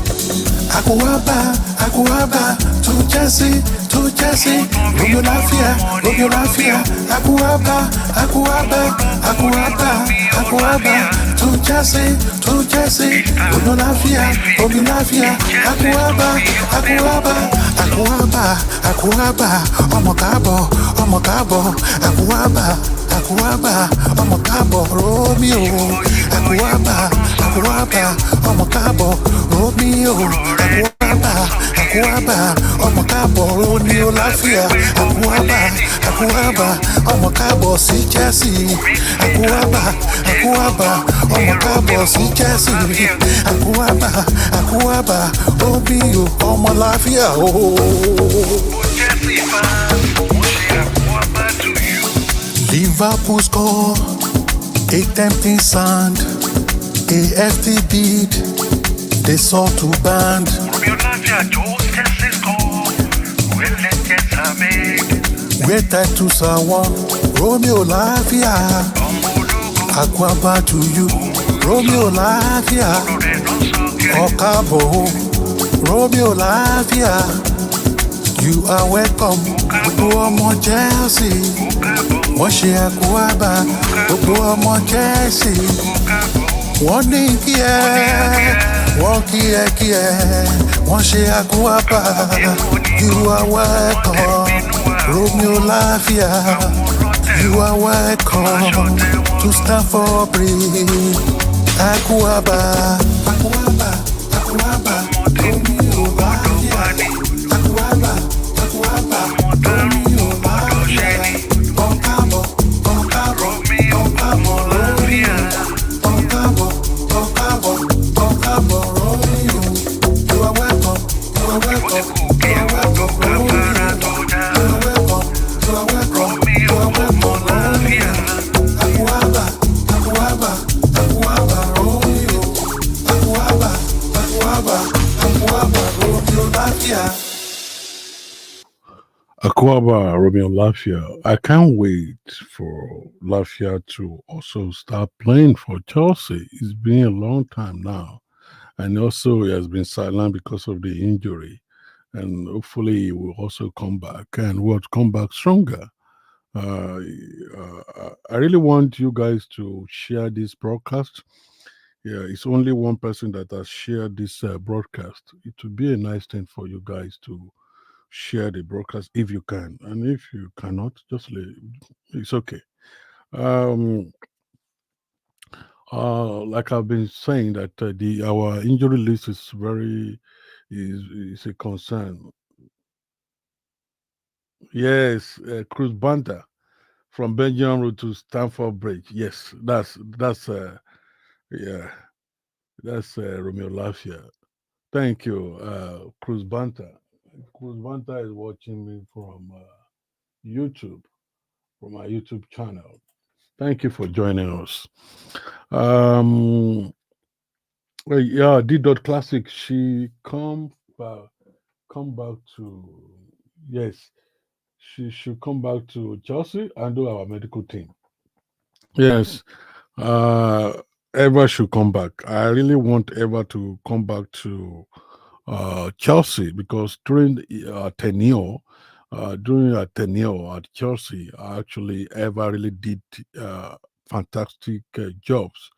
Akuaba, to Jesse, Romeo Lafia, Akuaba, to Jesse, Romeo Lafia, Akuaba, ọmọ káàbọ̀, Akuaba, ọmọ káàbọ̀, Romeo, Akuaba, ọmọ káàbọ̀, Romeo, Akuaba, Akuaba, ọmọ káàbọ̀ Romeo láfíà. Akuaba, Akuaba, ọmọ káàbọ̀ sí Chelsea. Akuaba, Akuaba, ọmọ káàbọ̀ sí Chelsea. Akuaba, Akuaba, Romeo ọmọ láfíà ooo. Liverpool score, a tempting sand, AFT beat, they saw to band. Where tattoos are won, Romeo Lafia. Akuaba to you, Romeo Lafia. Okabo, Romeo Lafia. You are welcome, gbogbo ọmọ Chelsea. Wọ́n ṣe Akuaba, gbogbo ọmọ Chelsea. Wọ́n ní kí ẹ, wọ́n kí ẹ. Wọ́n ṣe Akuaba, you are welcome, Romeo Lafia. You are welcome to Stamford Bridge. Akuaba, Akuaba, Akuaba, Romeo Lafia. Akuaba, Akuaba, Romeo Lafia. Onkabo, Onkabo, Onkabo, Romeo. Onkabo, Onkabo, Onkabo, Romeo. You are welcome, you are welcome, you are welcome, Romeo. You are welcome, you are welcome, you are welcome, Romeo. Akuaba, Akuaba, Akuaba, Romeo. Akuaba, Akuaba, Akuaba, Romeo Lafia. Akuaba, Romeo Lafia. I can't wait for Lafia to also start playing for Chelsea. It's been a long time now. And also, he has been silent because of the injury. And hopefully, he will also come back and will come back stronger. I really want you guys to share this broadcast. Yeah, it's only one person that has shared this broadcast. It would be a nice thing for you guys to share the broadcast if you can, and if you cannot, just it's okay. Um, like I've been saying that the our injury list is very is a concern. Yes, Cruz Banta from Belgium Road to Stamford Bridge. Yes, that's yeah, that's Romeo Lafia. Thank you, Cruz Banta. Cruz Banta is watching me from YouTube, from my YouTube channel. Thank you for joining us. Um, yeah, D. Dot Classic. She come back to yes. She should come back to Chelsea and do our medical team. Yes, uh, Eva should come back. I really want Eva to come back to Chelsea because during her tenure at Chelsea, actually Eva really did fantastic jobs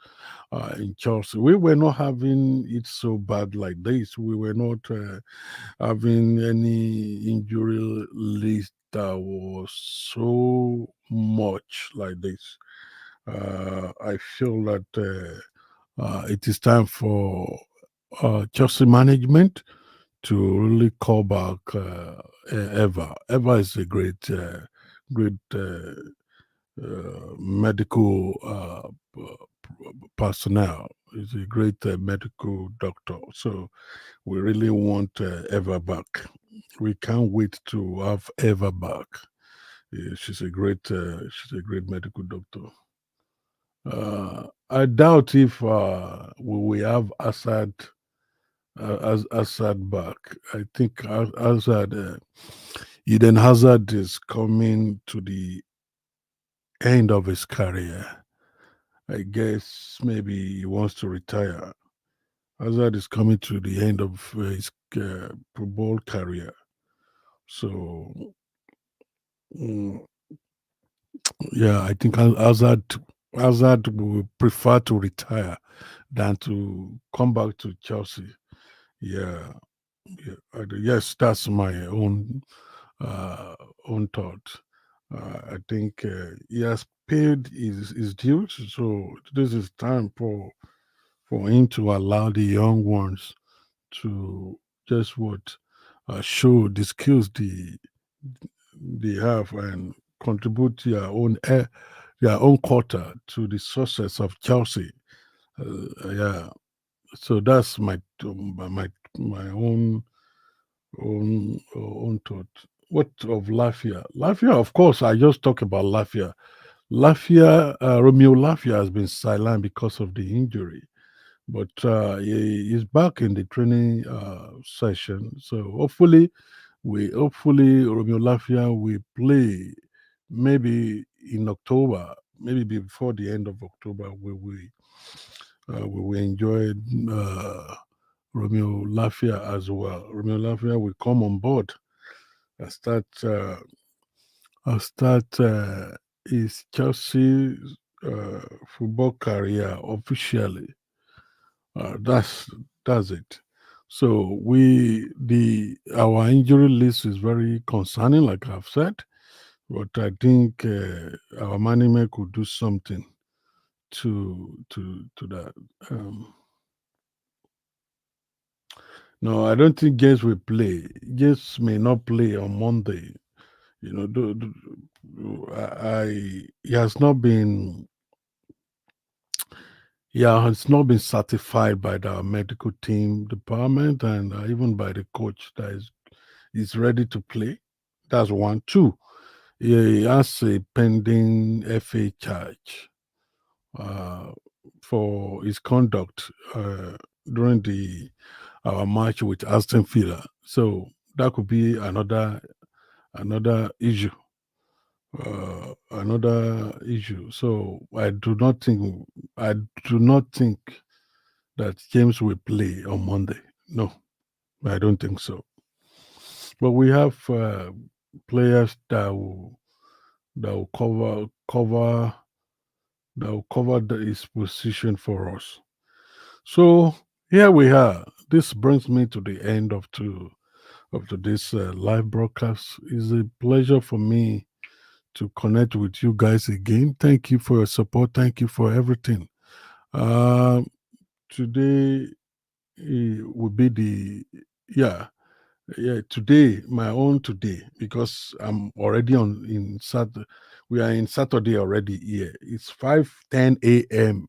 in Chelsea. We were not having it so bad like this. We were not having any injury list that was so much like this. I feel that it is time for Chelsea management to really call back Eva. Eva is a great medical personnel. Is a great medical doctor. So we really want Eva back. We can't wait to have Eva back. She's a great medical doctor. I doubt if we will have as Assad back. I think Assad, Eden Hazard is coming to the end of his career. I guess maybe he wants to retire. Hazard is coming to the end of his football career. So, mm, yeah, I think Hazard will prefer to retire than to come back to Chelsea. Yeah, yeah, yes, that's my uh, own thought. I think he has paid his dues, so this is time for him to allow the young ones to just what show the skills they have and contribute their own quota to the success of Chelsea. Yeah, so that's my own thought. What of Lafia? Lafia, of course, I just talk about Lafia. Lafia, Romeo Lafia has been sidelined because of the injury, but he's back in the training session. So hopefully Romeo Lafia will play maybe in October, maybe before the end of October. We will enjoy Romeo Lafia as well. Romeo Lafia will come on board and start his Chelsea football career officially. That's it. So the our injury list is very concerning, like I've said. But I think our management could do something to that. No, I don't think James will play. James may not play on Monday. You know, he has not been certified by the medical team department and even by the coach that is ready to play. That's one. Two, he has a pending FA charge uh, for his conduct during the our match with Aston Villa. So that could be another issue. Another issue. So I do not think that James will play on Monday. No, I don't think so. But we have players that will cover his position for us. So here we are. This brings me to the end of today's live broadcast. It's a pleasure for me to connect with you guys again. Thank you for your support. Thank you for everything. Uh, Today will be yeah today my own today because I'm already on in Saturday. We are in Saturday already here. It's 5:10 a.m.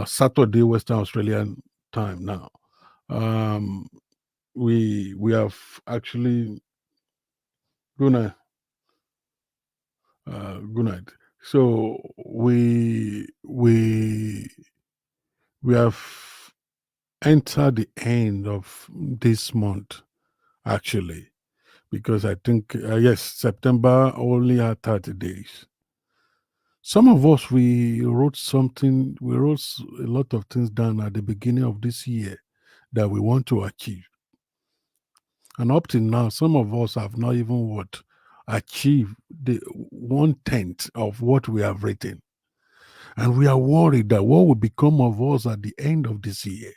Saturday Western Australian time now. Um, we have actually gonna good night. So we have entered the end of this month actually because I think yes September only had 30 days. Some of us we wrote a lot of things down at the beginning of this year that we want to achieve, and up till now some of us have not even what achieved the 1/10 of what we have written, and we are worried that what will become of us at the end of this year.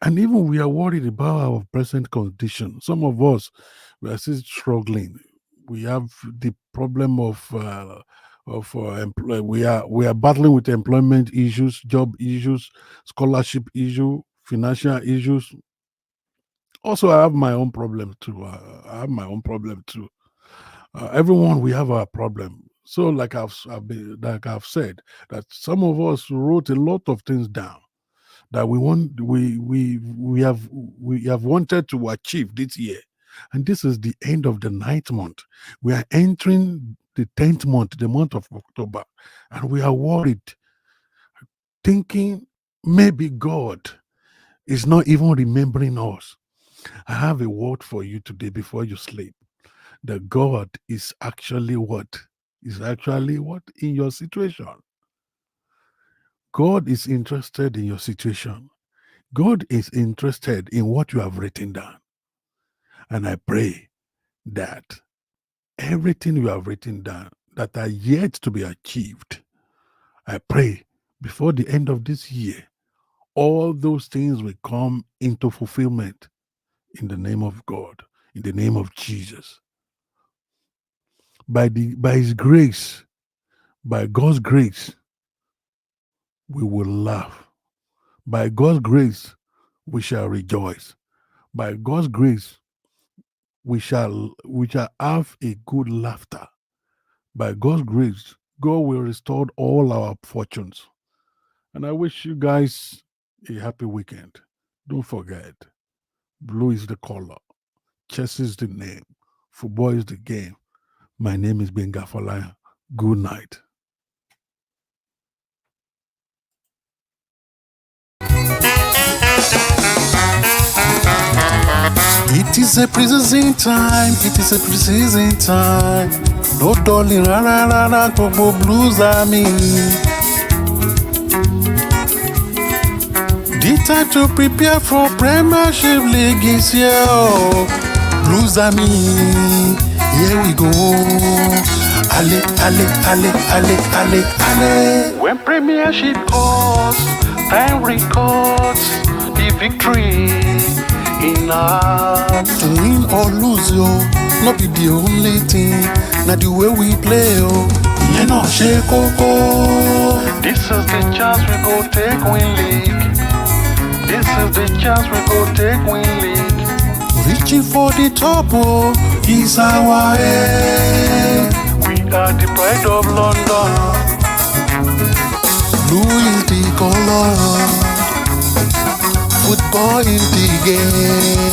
And even we are worried about our present condition. Some of us, we are still struggling. We have the problem we are battling with employment issues, job issues, scholarship issue, financial issues. Also, I have my own problem too. I have my own problem too. Everyone, we have our problem. So, like I've said, that some of us wrote a lot of things down that we have wanted to achieve this year, and this is the end of the ninth month. We are entering the 10th month, the month of October, and we are worried, thinking maybe God is not even remembering us. I have a word for you today before you sleep. That God is actually what in your situation. God is interested in your situation. God is interested in what you have written down. And I pray that everything you have written down that are yet to be achieved, I pray before the end of this year, all those things will come into fulfillment in the name of God, in the name of Jesus. By his grace, by God's grace, we will laugh. By God's grace, we shall rejoice. By God's grace, we shall have a good laughter. By God's grace, God will restore all our fortunes. And I wish you guys a happy weekend. Don't forget, blue is the color, chess is the name, football is the game. My name is Benga Falaya. Good night. It is a prison time. It is a prison time. No darling, rara, gbogbo blues army. The time to prepare for Premiership League is here. Oh. Blues army, here we go. Ale, ale, ale, ale, ale, ale. When Premiership calls, time records the victory in us. To win or lose, yo, not be the only thing. Not the way we play, yo. You know, shake koko. This is the chance we go take win league. This is the chance we go take win league. Reaching for the top, oh, is our aim. We are the pride of London. Blue is the color. Football is the game.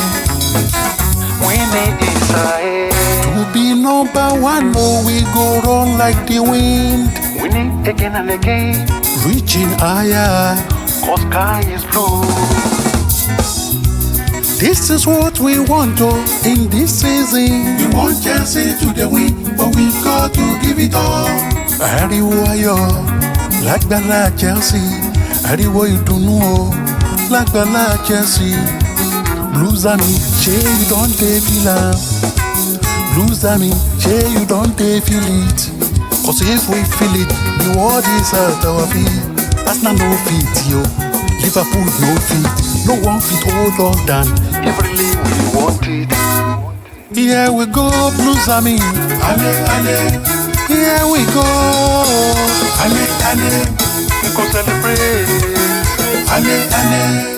Winning is our aim. To be number one, oh, we go run like the wind. Winning again and again. Reaching higher. Cause sky is blue. This is what we want, oh, in this season. We want Chelsea to the win, but we've got to give it all. Ariwo ayọ̀ lágbàlá Chelsea. Ariwo ìdùnnú o lágbàlá Chelsea. Blues army, ṣé you don dey feel am? Blues army, ṣé you don dey feel it? Cause if we feel it, the world is at our feet. Arsenal no fit, yo. Liverpool no fit. No one fit hold us down. Every league we want it. Here we go, Blues army. Ale, ale. Here we go. Ale, ale. We go celebrate. Ale, ale.